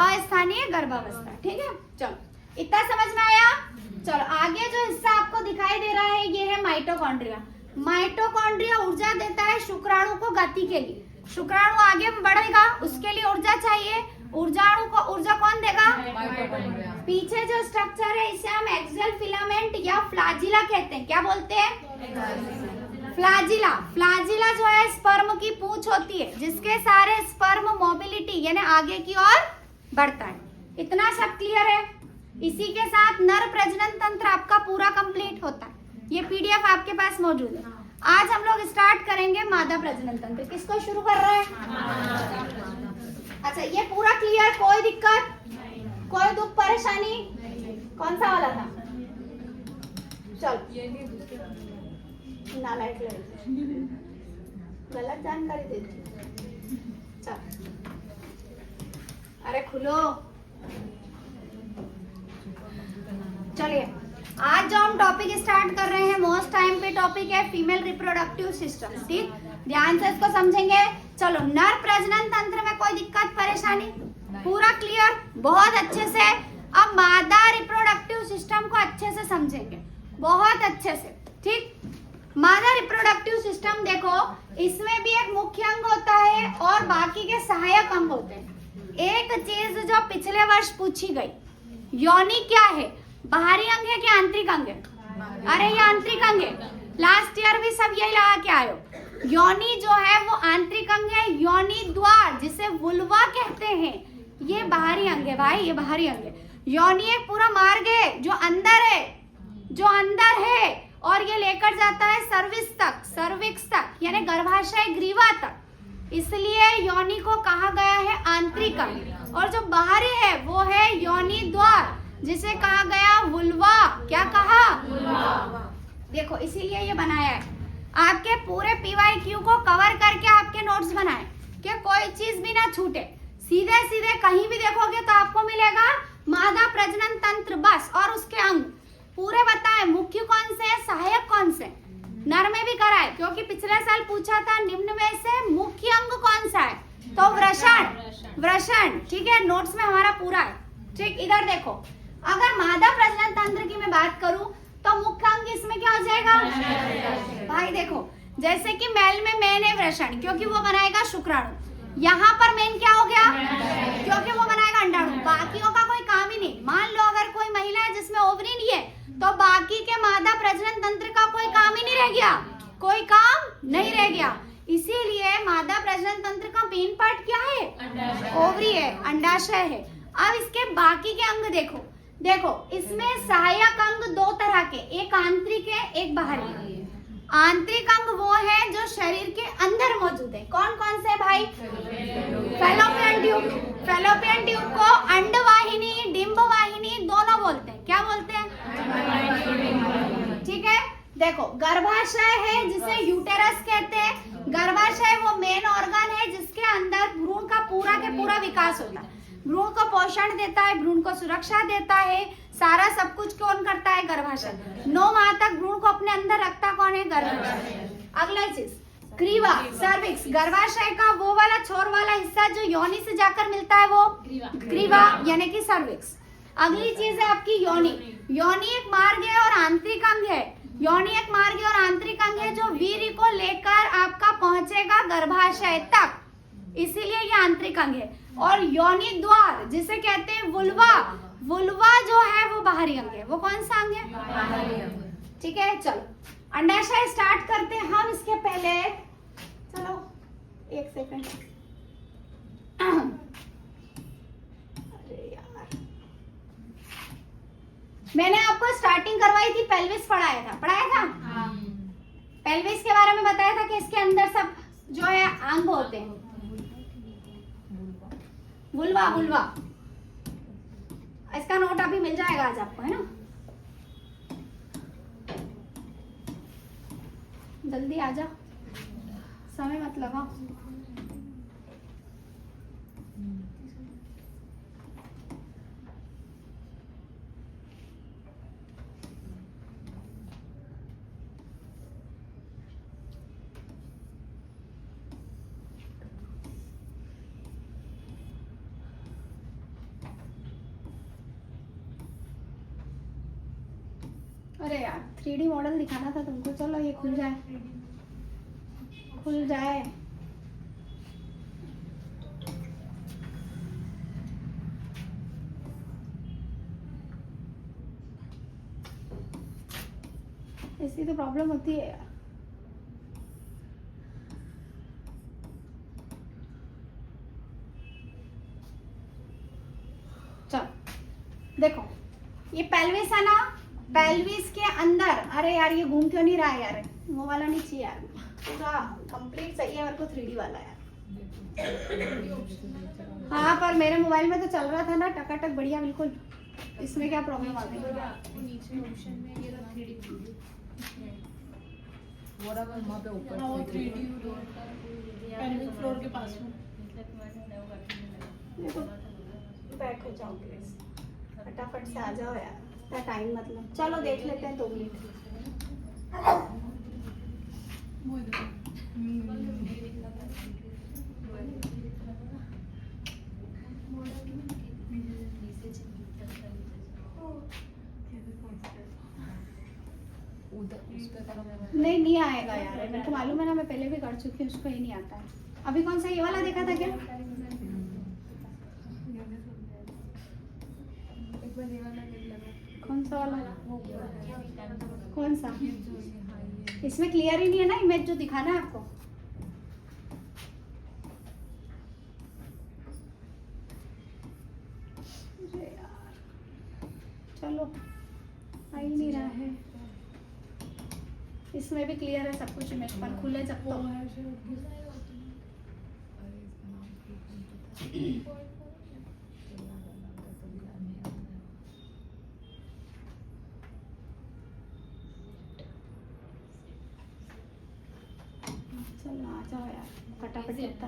अस्थानीय गर्भावस्था। ठीक है, चलो इतना समझ में आया। चलो आगे जो हिस्सा आपको दिखाई दे रहा है ये है माइटोकॉन्ड्रिया। माइटोकॉन्ड्रिया ऊर्जा देता है शुक्राणु को गति के लिए। शुक्राणु आगे बढ़ेगा, उसके लिए ऊर्जा चाहिए, ऊर्जा कौन देगा? पीछे जो स्ट्रक्चर है इसे हम एक्सियल फिलामेंट या फ्लाजिला कहते हैं। क्या बोलते हैं? फ्लाजिला। फ्लाजिला जो है स्पर्म की पूंछ होती है जिसके सारे स्पर्म मोबिलिटी यानी आगे की ओर बढ़ता है। इतना सब क्लियर है? इसी के साथ नर प्रजनन तंत्र आपका पूरा कंप्लीट होता है। ये पीडीएफ आपके पास मौजूद है। आज हम लोग स्टार्ट करेंगे मादा प्रजनन तंत्र। किसको शुरू कर रहे हैं? अच्छा, ये पूरा क्लियर? कोई दिक्कत, कोई दुख परेशानी? कौन सा वाला था? चल नालायक लड़की, गलत जानकारी देती। चल अरे खुलो। चलिए आज जो हम टॉपिक स्टार्ट कर रहे हैं मोस्ट टाइम पे टॉपिक है फीमेल रिप्रोडक्टिव सिस्टम। ठीक, ध्यान से इसको समझेंगे। चलो, नर प्रजनन तंत्र में कोई दिक्कत परेशानी? पूरा क्लियर, बहुत अच्छे से। अब मादा रिप्रोडक्टिव सिस्टम को अच्छे से समझेंगे, बहुत अच्छे से। ठीक, मादा रिप्रोडक्टिव सिस्टम देखो, इसमें भी एक मुख्य अंग होता है और बाकी के सहायक अंग होते हैं। एक चीज जो पिछले वर्ष पूछी गई, योनि क्या है? बाहरी अंग है कि आंतरिक अंग है? अरे ये आंतरिक अंग है। लास्ट ईयर भी सब यही लगा के आयो। योनि जो है वो आंतरिक अंग है। योनि द्वार जिसे वुल्वा कहते हैं, ये बाहरी अंग है भाई, ये बाहरी अंग है। योनि एक पूरा मार्ग है जो अंदर है, जो अंदर है, और ये लेकर जाता है सर्विक्स तक यानी गर्भाशय ग्रीवा तक। इसलिए योनि को कहा गया है आंतरिक अंग। और जो बाहरी है वो है योनि द्वार जिसे कहा गया वुल्वा। क्या कहा? वुल्वा। देखो इसीलिए ये बनाया है, आपके पूरे पीवाईक्यू को कवर करके आपके नोट्स बनाए कि कोई चीज भी ना छूटे। सीधे सीधे कहीं भी देखोगे तो आपको मिलेगा मादा प्रजनन तंत्र बस, और उसके अंग पूरे बताए, मुख्य कौन से, सहायक कौन से। नर में भी कराए क्योंकि पिछले साल पूछा था निम्न में से मुख्य अंग कौन सा है, तो वृषण। ठीक है, नोट्स में हमारा पूरा है। ठीक, इधर देखो, अगर मादा प्रजनन तंत्र की मैं बात करूं तो मुख्य अंग इसमें क्या हो जाएगा? भाई देखो, जैसे कि मेल में मेन है वृषण क्योंकि वो बनाएगा शुक्राणु। यहाँ पर मेन क्या हो गया? क्योंकि वो बनाएगा अंडाणु। बाकियों का कोई काम ही नहीं। मान लो अगर कोई महिला है जिसमें ओवरी नहीं है तो बाकी के मादा प्रजनन तंत्र का कोई काम ही नहीं रह गया, कोई काम नहीं रह गया। इसीलिए मादा प्रजनन तंत्र का मेन पार्ट क्या है? ओवरी है, अंडाशय है। अब इसके बाकी के अंग देखो, इसमें सहायक अंग दो तरह के, एक आंतरिक है, एक बाहरी। आंतरिक अंग वो है जो शरीर के अंदर मौजूद है। कौन कौन से भाई? Fallopian tube. फैलोपियन ट्यूब को अंडवाहिनी, डिंब वाहिनी दोनों बोलते हैं। क्या बोलते हैं? ठीक है, देखो गर्भाशय है जिसे यूटेरस कहते हैं। गर्भाशय वो मेन ऑर्गन है जिसके अंदर भ्रूण का पूरा के पूरा विकास होता है। भ्रूण को पोषण देता है, भ्रूण को सुरक्षा देता है, सारा सब कुछ कौन करता है? गर्भाशय। 9 माह तक भ्रूण को अपने अंदर रखता कौन है? गर्भाशय। अगला चीज ग्रीवा, सर्विक्स। गर्भाशय का वो वाला छोर वाला हिस्सा जो योनि से जाकर मिलता है वो ग्रीवा यानी कि सर्विक्स। अगली चीज है आपकी योनि। योनि एक मार्ग है और आंतरिक अंग है। योनि एक मार्ग है और आंतरिक अंग है जो वीर्य को लेकर आपका पहुंचेगा गर्भाशय तक, इसीलिए ये आंतरिक अंग है। और योनि द्वार जिसे कहते हैं वुल्वा, वुल्वा जो है वो बाहरी अंग है। वो कौन सा अंग है? बाहरी अंग। ठीक है, चलो अंडाशय स्टार्ट करते हैं हम। इसके पहले चलो एक सेकंड, अरे यार मैंने आपको स्टार्टिंग करवाई थी, पेल्विस पढ़ाया था। पेल्विस के बारे में बताया था कि इसके अंदर सब जो है अंग होते हैं। वुल्वा इसका नोट अभी मिल जाएगा आज आपको, है ना? जल्दी आ जाओ, समय मत लगाओ। अरे यार 3D मॉडल दिखाना था तुमको। चलो ये खुल जाए। ऐसी तो प्रॉब्लम होती है यार। चलो देखो, ये पेल्विस है ना, पेल्विस के अंदर, अरे यार ये घूम क्यों नहीं रहा है यार, वो वाला नहीं चाहिए यार, पूरा कंप्लीट चाहिए मेरे को 3D वाला यार। हाँ पर मेरे मोबाइल में तो चल रहा था ना टकाटक बढ़िया बिल्कुल, इसमें क्या प्रॉब्लम आ गई? नीचे ऑप्शन में ये 3D बराबर वहाँ पे ऊपर 3D पहले फ्लोर के पास में बैक हो जाओ प्लीज, फटाफट से आ जाओ यार, इतना टाइम मतलब। चलो देख लेते हैं 2 मिनट। नहीं नहीं आएगा यार, मेरे को मालूम है ना, मैं पहले भी कर चुकी हूँ, उसको ही नहीं आता है। अभी कौन सा ये वाला देखा था क्या? कौन सा वाला? कौन सा? इसमें क्लियर ही नहीं है ना इमेज जो दिखाना है आपको। अरे यार चलो, आ ही नहीं रहा है। इसमें भी क्लियर है सब कुछ इमेज पर, खुले जब तो चलो आ जाओ यार, फटाफट लगता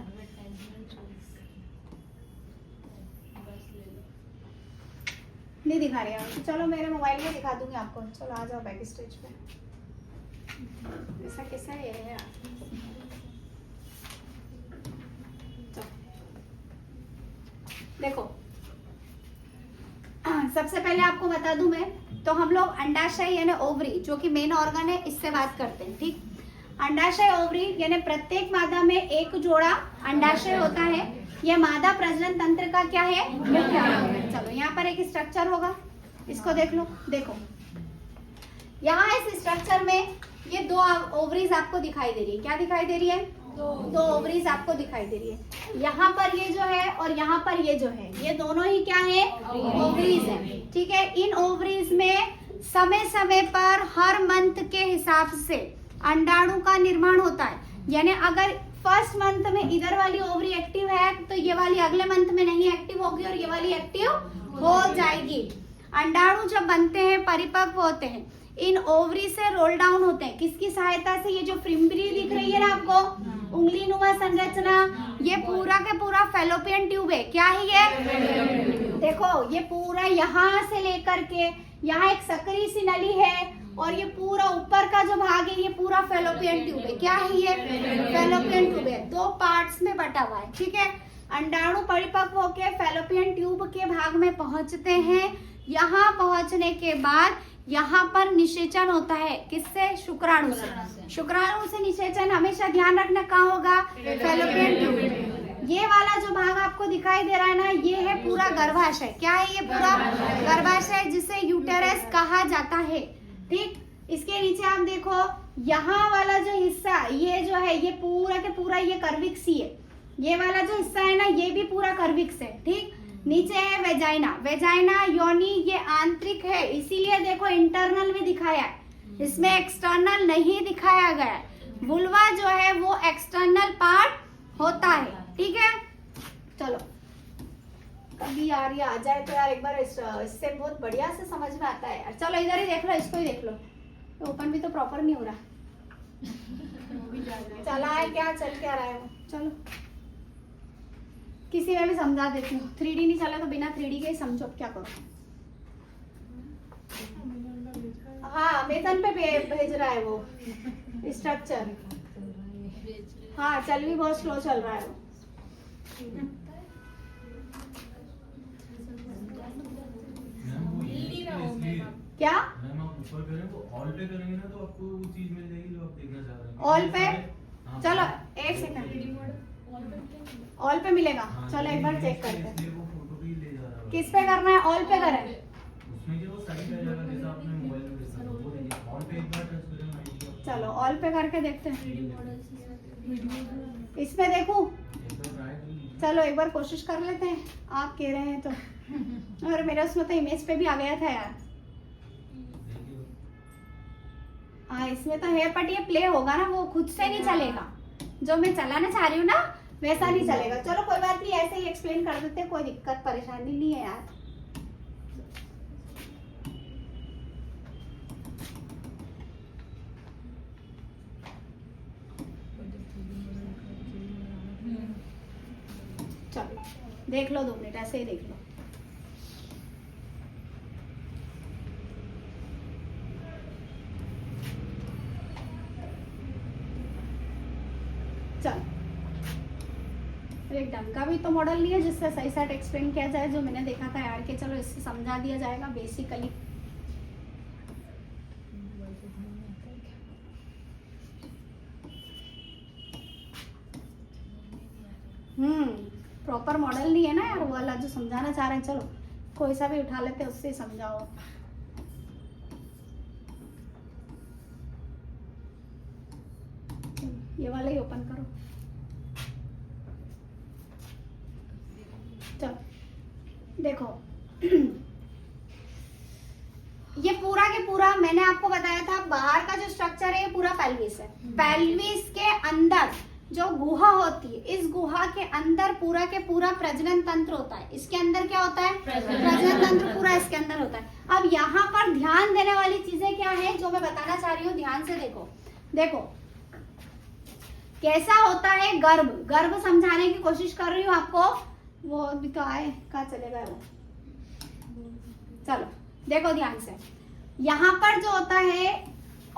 नहीं दिखा रही है। चलो मेरे मोबाइल में दिखा दूंगी आपको। चलो आ जाओ बैक स्टेज पे। ऐसा कैसा है यार? देखो सबसे पहले आपको बता दूं मैं, तो हम लोग अंडाशय यानी ओवरी जो कि मेन ऑर्गन है, इससे बात करते हैं। ठीक, अंडाशय ओवरी यानी प्रत्येक मादा में एक जोड़ा अंडाशय होता है। यह मादा प्रजनन तंत्र का क्या है? मुख्य अंग है। चलो यहाँ पर एक स्ट्रक्चर होगा, इसको देख लो। देखो यहाँ इस स्ट्रक्चर में ये 2 ओवरीज आपको दिखाई दे रही है। क्या दिखाई दे रही है? 2 ओवरीज आपको दिखाई दे रही है। यहाँ पर ये जो है और यहाँ पर ये जो है, ये दोनों ही क्या है? ओवरीज है। ठीक है, इन ओवरीज में समय समय पर हर मंथ के हिसाब से अंडाणु का निर्माण होता है। यानी अगर फर्स्ट मंथ में इधर वाली ओवरी एक्टिव है तो ये वाली अगले मंथ में नहीं एक्टिव होगी और ये वाली एक्टिव हो जाएगी। अंडाणु जब बनते हैं, परिपक्व होते हैं, इन ओवरी से रोल डाउन होते हैं। किसकी सहायता से? ये जो फ्रिम्बरी दिख रही है ना आपको, उंगली नुमा संरचना, ये पूरा के पूरा फैलोपियन ट्यूब है। क्या है ये? देखो ये पूरा यहाँ से लेकर के यहाँ एक सकरी सी नली है और ये पूरा ऊपर का जो भाग है ये पूरा फैलोपियन ट्यूब है। क्या है ये? फैलोपियन ट्यूब है। 2 पार्ट्स में बटा हुआ है। ठीक है, अंडाणु परिपक्व होकर फैलोपियन ट्यूब के भाग में पहुंचते हैं। यहाँ पहुंचने के बाद यहाँ पर निषेचन होता है। किससे? शुक्राणु से। शुक्राणु से निषेचन हमेशा ध्यान रखना कहाँ होगा? Fallopian tube. ये वाला जो भाग आपको दिखाई दे रहा है ना, ये है पूरा गर्भाशय। क्या है ये? पूरा गर्भाशय, जिसे यूटेरस कहा जाता है। ठीक, इसके नीचे आप देखो यहाँ वाला जो हिस्सा ये जो है, ये पूरा के पूरा ये कर्विक्स ही है। ये वाला जो हिस्सा है ना, ये भी पूरा कर्विक्स है। ठीक, नीचे है वेजाइना। वेजाइना योनि ये आंतरिक है, इसीलिए देखो इंटरनल में दिखाया है, इसमें एक्सटर्नल नहीं दिखाया गया है। वुल्वा जो है वो एक्सटर्नल पार्ट होता है। ठीक है, चलो कभी यार ये आ जाए तो यार एक बार इससे बहुत बढ़िया से समझ में आता है यार। चलो इधर ही देख लो, इसको ही देख लो। तो ओपन भी तो प्रॉपर नहीं हो रहा। चला है क्या? चल क्या रहा है वो? चलो किसी में भी समझा देती हूँ। 3D नहीं चला तो बिना 3D के ही समझो, क्या करो। हाँ वेतन पे भेज रहा है वो स्ट्रक्चर। हाँ चल भी बहुत स्लो चल रहा है वो। क्या मैम आप ऊपर करें तो ऑल पे करेंगे ना तो आपको वो चीज मिल जाएगी जो आप देखना चाह रहे हैं। ऑल पे? हाँ, चलो एक सेकंड, ऑल पे मिलेगा। हाँ, चलो एक बार चेक करते हैं इसलिए वो फोटो भी ले जा रहा है। किस पे करना है। ऑल पे करें, उसमें जो साइड आ जाएगा जैसा आपने मोबाइल में देखा था वो देखिए ऑल पे एक बार टच करें चलो ऑल पे करके देखते हैं, इसमें देखूं। एक बार ट्राई कर लीजिए। चलो एक बार कोशिश कर लेते हैं, आप कह रहे हैं तो। और मेरा उसमें तो इमेज पे भी आ गया था यार। देखिए हाँ इसमें तो है, बट ये प्ले होगा ना, वो खुद से नहीं चलेगा। जो मैं चलाना चाह रही हूँ ना वैसा नहीं चलेगा। चलो कोई बात नहीं, ऐसे ही एक्सप्लेन कर देते हैं, कोई दिक्कत परेशानी नहीं है यार। चलो देख लो 2 मिनट, ऐसे ही देख लो। चलो एक ढंग का भी तो मॉडल नहीं है जिससे सही साथ एक्सप्लेन किया जाए, जो मैंने देखा था यार के चलो इससे समझा दिया जाएगा बेसिकली। प्रॉपर मॉडल नहीं है ना यार वो वाला जो समझाना चाह रहे हैं। चलो कोई सा भी उठा लेते हैं, उससे समझाओ। ये वाला ही ओपन करो। चलो देखो ये पूरा के पूरा मैंने आपको बताया था, बाहर का जो स्ट्रक्चर है ये पूरा पेल्विस है। पेल्विस के अंदर जो गुहा होती है, इस गुहा के अंदर पूरा के पूरा प्रजनन तंत्र होता है। इसके अंदर क्या होता है? प्रजनन तंत्र पूरा इसके अंदर होता है। अब यहाँ पर ध्यान देने वाली चीजें क्या है जो मैं बताना चाह रही हूँ, ध्यान से देखो। देखो कैसा होता है गर्भ, गर्भ समझाने की कोशिश कर रही हूँ आपको। वो अभी तो आए, कहाँ चले गए वो? चलो देखो ध्यान से, यहाँ पर जो होता है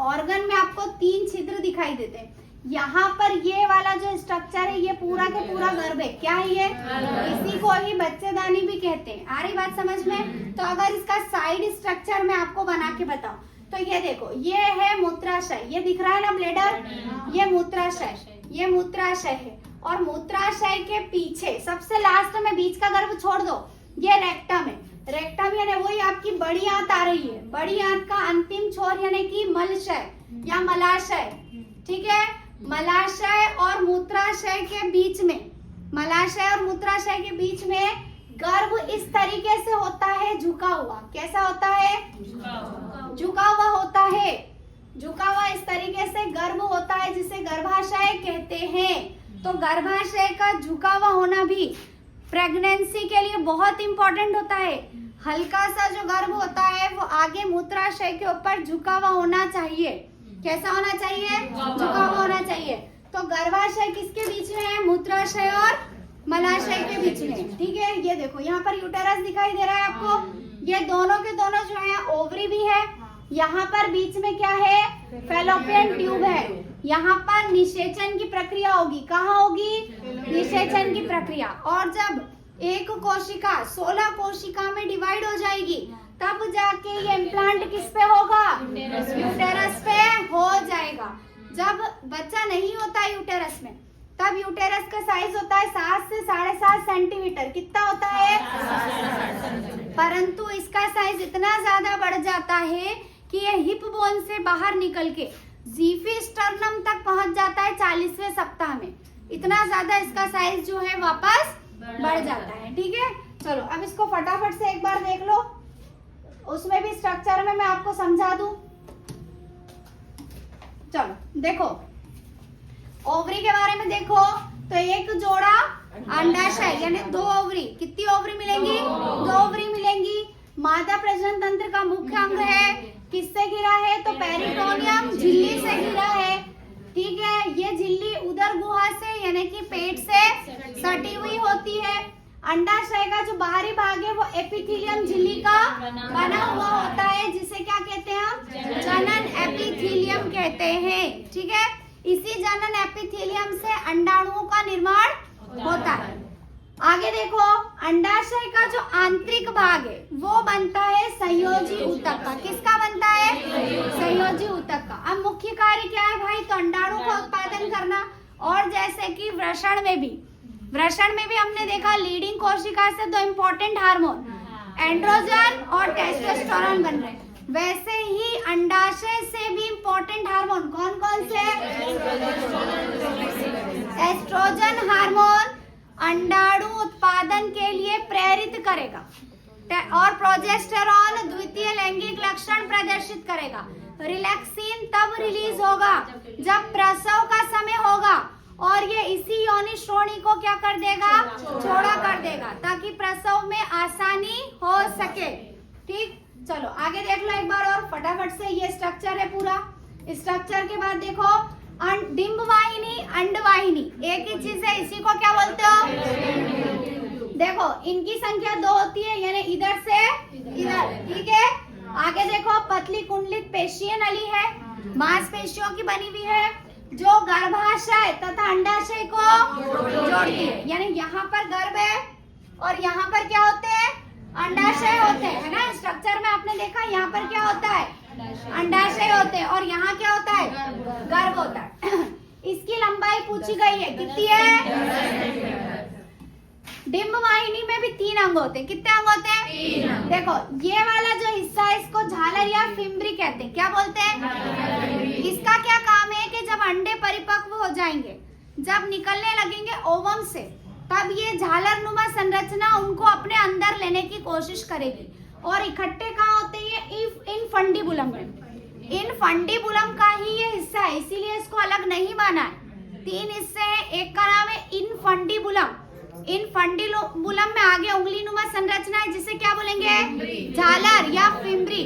ऑर्गन में आपको 3 छिद्र दिखाई देते हैं। यहाँ पर ये वाला जो स्ट्रक्चर है ये पूरा के पूरा गर्भ है। क्या है ये? इसी को ही बच्चेदानी भी कहते हैं। आ रही बात समझ में? तो अगर इसका साइड स्ट्रक्चर मैं आपको बना के बताऊं तो ये देखो, ये है मूत्राशय, ये दिख रहा है ना ब्लेडर, ये मूत्राशय, ये मूत्राशय है। और मूत्राशय के पीछे सबसे लास्ट में बीच का गर्भ छोड़ दो, ये रेक्टम है। रेक्टम यानी वही आपकी बड़ी आंत आ रही है, बड़ी आंत का अंतिम छोर यानी कि मलशय या मलाशय, ठीक है। मलाशय और मूत्राशय के बीच में, मलाशय और मूत्राशय के बीच में गर्भ इस तरीके से होता है, झुका हुआ। कैसा होता है? झुका हुआ होता है। झुका हुआ इस तरीके से गर्भ होता है जिसे गर्भाशय कहते हैं। तो गर्भाशय का झुका हुआ होना भी प्रेगनेंसी के लिए बहुत इंपॉर्टेंट होता है। हल्का सा जो गर्भ होता है वो आगे मूत्राशय के ऊपर झुका हुआ होना चाहिए। कैसा होना चाहिए? झुका हुआ होना चाहिए। तो गर्भाशय किसके बीच में है? मूत्राशय और मलाशय के बीच में, ठीक है। ये देखो यहाँ पर यूटेरस दिखाई दे रहा है आपको। ये दोनों के दोनों जो है ओवरी भी है। यहाँ पर बीच में क्या है? फैलोपियन ट्यूब है। यहाँ पर निषेचन की प्रक्रिया होगी। कहाँ होगी? निषेचन की प्रक्रिया। और जब एक कोशिका 16 कोशिका में डिवाइड हो जाएगी तब जाके ये इम्प्लांट किस पे होगा? यूटेरस पे हो जाएगा। जब बच्चा नहीं होता यूटेरस में तब यूटेरस का साइज होता है 7 से 7.5 सेंटीमीटर। कितना होता है? परंतु इसका साइज इतना ज्यादा बढ़ जाता है कि ये हिप बोन से बाहर निकल के जीफी स्टर्नम तक पहुंच जाता है 40वें सप्ताह में। इतना ज्यादा इसका साइज जो है वापस बढ़ जाता है, ठीक है। चलो अब इसको फटाफट से एक बार देख लो, उसमें भी स्ट्रक्चर में मैं आपको समझा दूं। चलो देखो ओवरी के बारे में देखो तो एक जोड़ा अंडाशय यानी 2 ओवरी। कितनी ओवरी मिलेंगी? 2 ओवरी मिलेंगी। मादा प्रजनन तंत्र का मुख्य अंग है, किससे घिरा है? तो पेरिटोनियम झिल्ली से घिरा है, ठीक है। ये झिल्ली उदर गुहा से यानी कि पेट से सटी हुई होती है। अंडाशय का जो बाहरी भाग है वो एपिथेलियम झिल्ली का बना हुआ होता है, जिसे क्या कहते हैं हम? जनन एपिथेलियम कहते हैं, ठीक है। इसी जनन एपिथेलियम से अंडाणुओं का निर्माण होता है। आगे देखो अंडाशय का जो आंतरिक भाग है वो बनता है संयोजी ऊतक का। किसका बनता है? संयोजी ऊतक का। अब मुख्य कार्य क्या है भाई? तो अंडाणु का उत्पादन करना। और जैसे कि वृषण में भी हमने देखा लीडिंग कोशिका से 2 इम्पोर्टेंट हार्मोन एंड्रोजन और टेस्टोस्टेरोन बन रहे हैं। वैसे ही अंडाशय से भी इंपॉर्टेंट हार्मोन कौन कौन से? एस्ट्रोजन हार्मोन अंडाणु उत्पादन के लिए प्रेरित करेगा और प्रोजेस्टेरॉन द्वितीय लैंगिक लक्षण प्रदर्शित करेगा। रिलैक्सिन तब रिलीज होगा जब प्रसव का समय होगा और ये इसी योनि श्रोणी को क्या कर देगा? चौड़ा कर देगा ताकि प्रसव में आसानी हो सके। ठीक, चलो आगे देख लो एक बार और फटाफट से। ये स्ट्रक्चर है पूरा। स्ट्रक्चर के बाद देखो डिंब वाहिनी, अंडवाहिनी, एक ही चीज है, इसी को क्या बोलते हो? देखो इनकी संख्या 2 होती है, यानी इधर से इधर। ठीक है, आगे देखो पतली कुंडलित पेशीय नली है, मांसपेशियों की बनी हुई है जो गर्भाशय तथा अंडाशय को जोड़ती है। यानी यहाँ पर गर्भ है और यहाँ पर क्या होते हैं? अंडाशय होते हैं, है ना। स्ट्रक्चर में आपने देखा यहाँ पर क्या होता है? अंडाशय होते हैं और यहाँ क्या होता है? गर्भ होता है। इसकी लंबाई पूछी गई है, कितनी है? डिंब वाहिनी में भी 3 अंग होते हैं। कितने अंग होते हैं? 3। देखो ये वाला जो हिस्सा है इसको झालर या फिम्बरी कहते हैं। क्या बोलते हैं? इसका क्या काम है कि जब अंडे परिपक्व हो जाएंगे, जब निकलने लगेंगे ओवम से, तब ये झालर नुमा संरचना उनको अपने अंदर लेने की कोशिश करेगी और इकट्ठे कहाँ होते हैं? इनफंडिबुलम में। इनफंडिबुलम का ही ये हिस्सा है, इसीलिए इसको अलग नहीं माना है। 3 हिस्से हैं, एक का नाम है इनफंडिबुलम। इनफंडिबुलम में आगे उंगली नुमा संरचना है जिसे क्या बोलेंगे? झालर या फिम्बरी।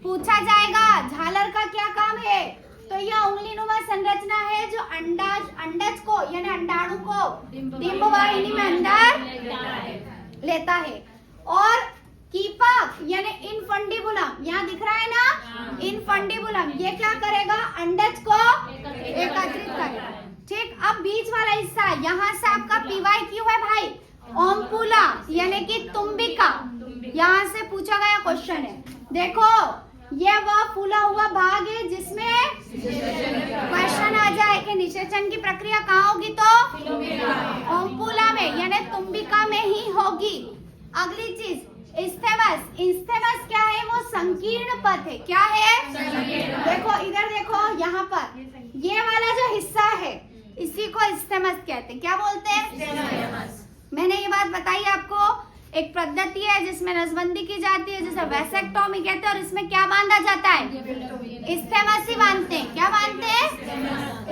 पूछा जाएगा झालर का क्या काम है, तो यह उंगली नुमा संरचना है जो अंडज को यानी अंडाणु को डिंब वाहिनी में अंदर लेता है। और कीपक यानी इनफंडिबुलम, यहाँ दिख रहा है ना? इनफंडिबुलम ये क्या करेगा? अंडज को एकत्रित करेगा। ठीक, अब बीच वाला हिस्सा, यहाँ से आपका पीवाई क्यों है भाई? ओम्पुला यानी कि तुम्बिका, यहाँ से पूछा गया क्वेश्चन है। देखो ये वह फूला हुआ भाग है जिसमें क्वेश्चन आ जाए कि निषेचन की प्रक्रिया कहाँ होगी, तो ओम्पुला में यानी तुम्बिका में ही होगी। अगली चीज इस्थेमस। इस्थेमस क्या है? वो संकीर्ण पथ है। क्या है? देखो इधर देखो, यहाँ पर ये वाला जो हिस्सा है इसी को इस्थेमस कहते हैं। क्या बोलते हैं? मैंने ये बात बताई आपको। एक पद्धति है जिसमें नसबंदी की जाती है जिसे वैसेक्टोमी कहते हैं और इसमें क्या बांधा जाता है? इस्थेमस ही बांधते हैं। क्या बांधते हैं?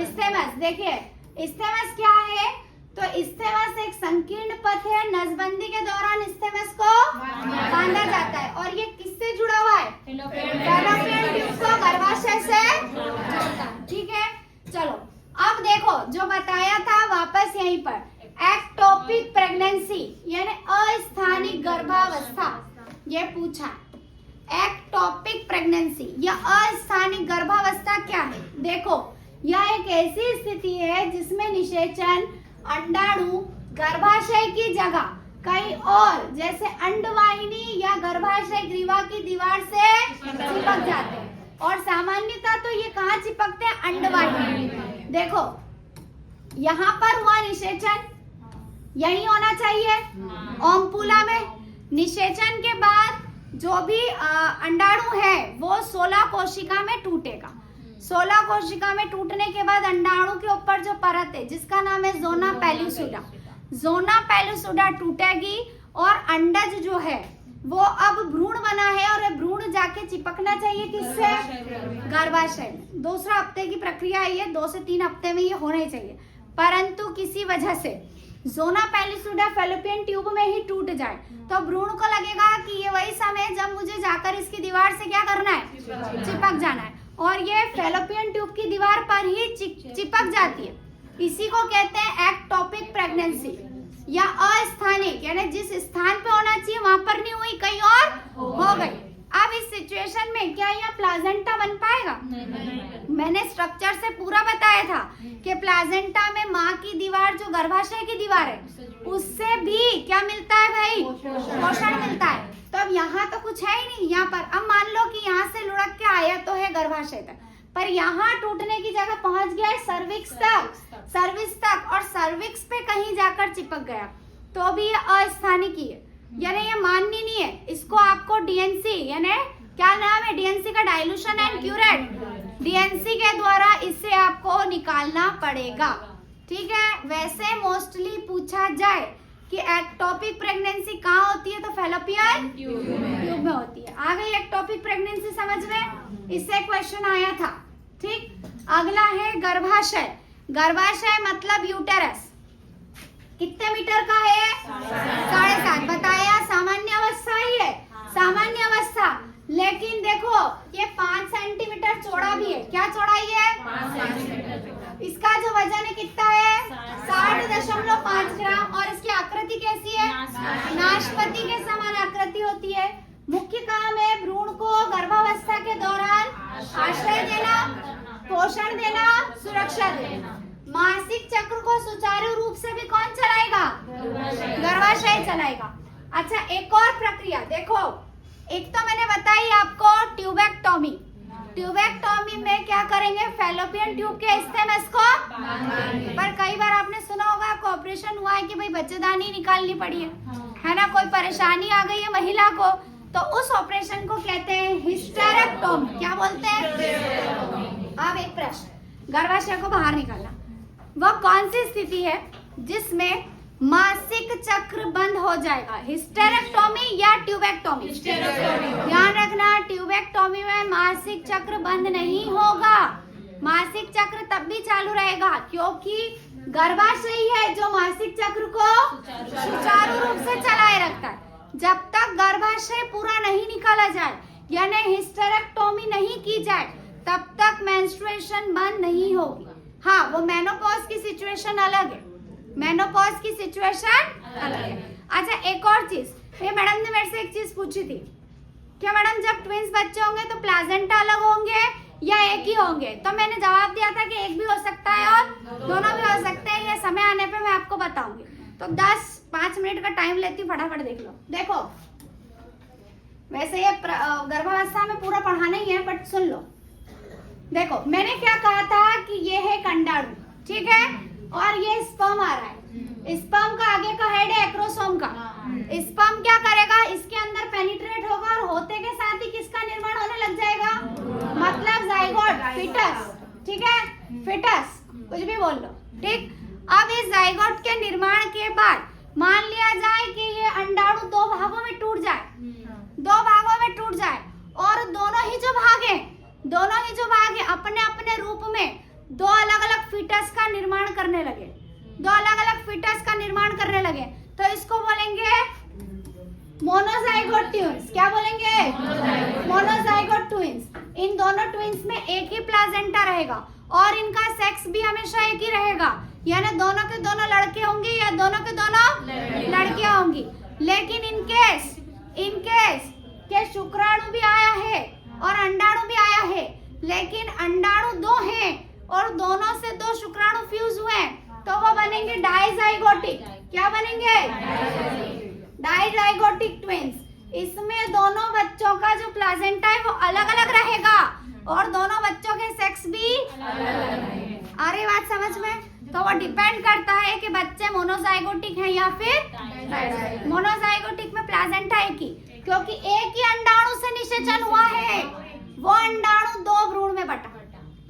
इस्थेमस। देखिए इस्थेमस क्या है, तो इस्थेमस एक संकीर्ण पथ है। नसबंदी के दौरान इस्थेमस को बांधा जाता है और ये किससे जुड़ा हुआ है? फैलोपियन ट्यूब को गर्भाशय से जोड़ता है। ठीक है, चलो अब देखो जो बताया था वापस यहीं पर, एक्टोपिक प्रेगनेंसी यानी अस्थानिक गर्भावस्था, ये पूछा। एक्टोपिक प्रेगनेंसी या अस्थानिक गर्भावस्था क्या है? देखो यह एक ऐसी स्थिति है जिसमें निषेचन अंडाणु गर्भाशय की जगह कहीं और जैसे अंडवाहिनी या गर्भाशय ग्रीवा की दीवार से चिपक जाते हैं। और सामान्यतः तो ये कहाँ चिपकते हैं? अंडवाहिनी। देखो यहाँ पर हुआ निषेचन, यही होना चाहिए ओम्पुला में। निषेचन के बाद जो भी अंडाणु है वो 16 कोशिका में टूटेगा। 16 कोशिका में टूटने के बाद अंडाणु के ऊपर जो परत है जिसका नाम है जोना पेलुसिडा, जोना पेलुसिडा टूटेगी और अंडज जो है वो अब भ्रूण बना है और भ्रूण जाके चिपकना चाहिए किससे? गर्भाशय में। दूसरा हफ्ते की प्रक्रिया है ये, 2 से 3 हफ्ते में ये होना चाहिए, परंतु किसी वजह से जोना पेलुसिडा फैलोपियन ट्यूब में ही टूट जाए तो भ्रूण को लगेगा कि ये वही समय है जब मुझे जाकर इसकी दीवार से क्या करना है? चिपक जाना है। और ये फैलोपियन ट्यूब की दीवार पर ही चिपक जाती है। इसी को कहते हैं एक्टोपिक प्रेगनेंसी या अस्थानिक, यानी जिस स्थान पे होना चाहिए वहां पर नहीं हुई, कहीं और हो गई। अब इस सिचुएशन में क्या यहाँ प्लाजेंटा बन पाएगा? मैंने स्ट्रक्चर से पूरा बताया था कि प्लाजेंटा में माँ की दीवार जो गर्भाशय की दीवार है उससे भी क्या मिलता है भाई? पोषण मिलता है। तो अब यहाँ तो कुछ है ही नहीं यहाँ पर। अब मान लो कि यहाँ से लुढ़क के आया तो है गर्भाशय तक, पर यहाँ टूटने की जगह पहुंच गया है सर्विक्स तक और सर्विक्स पे कहीं जाकर चिपक गया तो भी ये अस्थानिक ही है, यानी ये मान्य नहीं है। इसको आपको डीएनसी यानी क्या नाम है? डीएनसी का डाइल्यूशन एंड क्यूरेट। डीएनसी के द्वारा इसे आपको निकालना पड़ेगा, ठीक है। वैसे मोस्टली पूछा जाए कि एक्टोपिक प्रेगनेंसी कहाँ होती है, तो फैलोपियन ट्यूब में होती है। आ गई एक्टोपिक प्रेगनेंसी समझ में, इससे क्वेश्चन आया था, ठीक। अगला है गर्भाशय। गर्भाशय मतलब यूटेरस, कितने मीटर का है? 7.5। बताया सामान्य अवस्था ही है, सामान्य अवस्था। लेकिन देखो ये 5 सेंटीमीटर चौड़ा भी है। क्या चौड़ाई है? 5 सेंटीमीटर। इसका जो वजन है कितना है? 60.5 ग्राम। और इसकी आकृति कैसी है? नाशपाती के समान आकृति होती है। मुख्य काम है भ्रूण को गर्भावस्था के दौरान आश्रय देना, पोषण देना, सुरक्षा देना। मासिक चक्र को सुचारू रूप से भी कौन चलाएगा? गर्भाशय चलाएगा। अच्छा, एक और प्रक्रिया देखो, एक तो मैंने बताई आपको ट्यूबेक्टोमी। ट्यूबेक्टोमी में क्या करेंगे? फैलोपियन ट्यूब के स्टेमस को, पर कई बार आपने सुना होगा आपको ऑपरेशन हुआ है कि भाई बच्चेदानी निकालनी पड़ी है ना, कोई परेशानी आ गई है महिला को, तो उस ऑपरेशन को कहते हैं हिस्टेरेक्टोमी। क्या बोलते हैं? अब एक प्रश्न, गर्भाशय को बाहर निकालना, वह कौन सी स्थिति है जिसमें मासिक चक्र बंद हो जाएगा? हिस्टेरेक्टोमी या ट्यूबेक्टोमी? ध्यान रखना, ट्यूबेक्टोमी में मासिक चक्र बंद नहीं होगा। मासिक चक्र तब भी चालू रहेगा क्योंकि गर्भाशय है जो मासिक चक्र को सुचारू रूप से चलाए रखता है। जब तक गर्भाशय पूरा नहीं निकाला जाए यानी हिस्टेरेक्टोमी नहीं की जाए तब तक मेंस्ट्रुएशन बंद नहीं होगी। हाँ, वो मेनोपॉज की सिचुएशन अलग है, मेनोपॉज की सिचुएशन अलग है। अच्छा, एक और चीज, ये मैडम ने मेरे से एक चीज पूछी थी, क्या मैडम जब ट्विंस बच्चे होंगे तो प्लाजेंटा अलग होंगे या एक ही होंगे? तो मैंने जवाब दिया था कि एक भी हो सकता है और दोनों भी हो सकते हैं। ये समय आने पे मैं आपको बताऊंगी। तो 10-5 मिनट का टाइम लेती हूँ, फटाफट देख लो। देखो, वैसे ये गर्भावस्था में पूरा पढ़ाना ही है, बट सुन लो। देखो, मैंने क्या कहा था कि ये है अंडाणु, ठीक है, और ये स्पर्म आ रहा है। स्पर्म का आगे का हेड है एक्रोसोम का। स्पर्म क्या करेगा? इसके अंदर पेनिट्रेट होगा और होते के साथ ही किसका निर्माण होने लग जाएगा? मतलब जाइगोट, फिटस, ठीक है, फिटस, कुछ भी बोल लो, ठीक। अब इस जाइगोट के निर्माण के बाद मान लिया जाए कि ये अंडाणु 2 भागों में टूट जाए, 2 भागों में टूट जाए, और दोनों ही जो भाग हैं अपने अपने रूप में 2 अलग-अलग फीटस का निर्माण करने लगे, 2 अलग-अलग फीटस का निर्माण करने लगे, तो इसको बोलेंगे मोनोजाइगोट ट्विंस। क्या बोलेंगे? मोनोजाइगोट ट्विंस। इन दोनों ट्विंस में एक ही प्लाजेंटा रहेगा और इनका सेक्स भी हमेशा एक ही रहेगा, यानी दोनों के दोनों लड़के होंगे या दोनों के दोनों लड़कियां होंगी। लेकिन इन केस के शुक्राणु भी आया है और अंडाणु भी आया है, लेकिन अंडाणु 2 हैं और दोनों से 2 शुक्राणु फ्यूज हुए हैं, तो वो बनेंगे डाइजाइगोटिक। क्या बनेंगे? Dizygotic twins. इसमें दोनों बच्चों का जो प्लाजेंटा है वो अलग अलग रहेगा और दोनों बच्चों के सेक्स भी आ रही बात समझ में? तो वो डिपेंड करता है कि बच्चे मोनोजाइगोटिक हैं या फिर मोनोजाइगोटिक में प्लाजेंटा एक ही, क्योंकि एक ही अंडाणु से निषेचन हुआ है, वो अंडाणु 2 भ्रूण में बटा,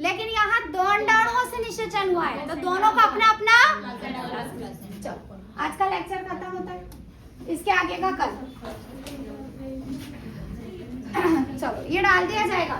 लेकिन यहाँ 2 अंडाणुओं से निषेचन हुआ है, तो दोनों का अपना अपना। चलो, आज का लेक्चर खत्म होता है, इसके आगे का कल। चलो, ये डाल दिया जाएगा।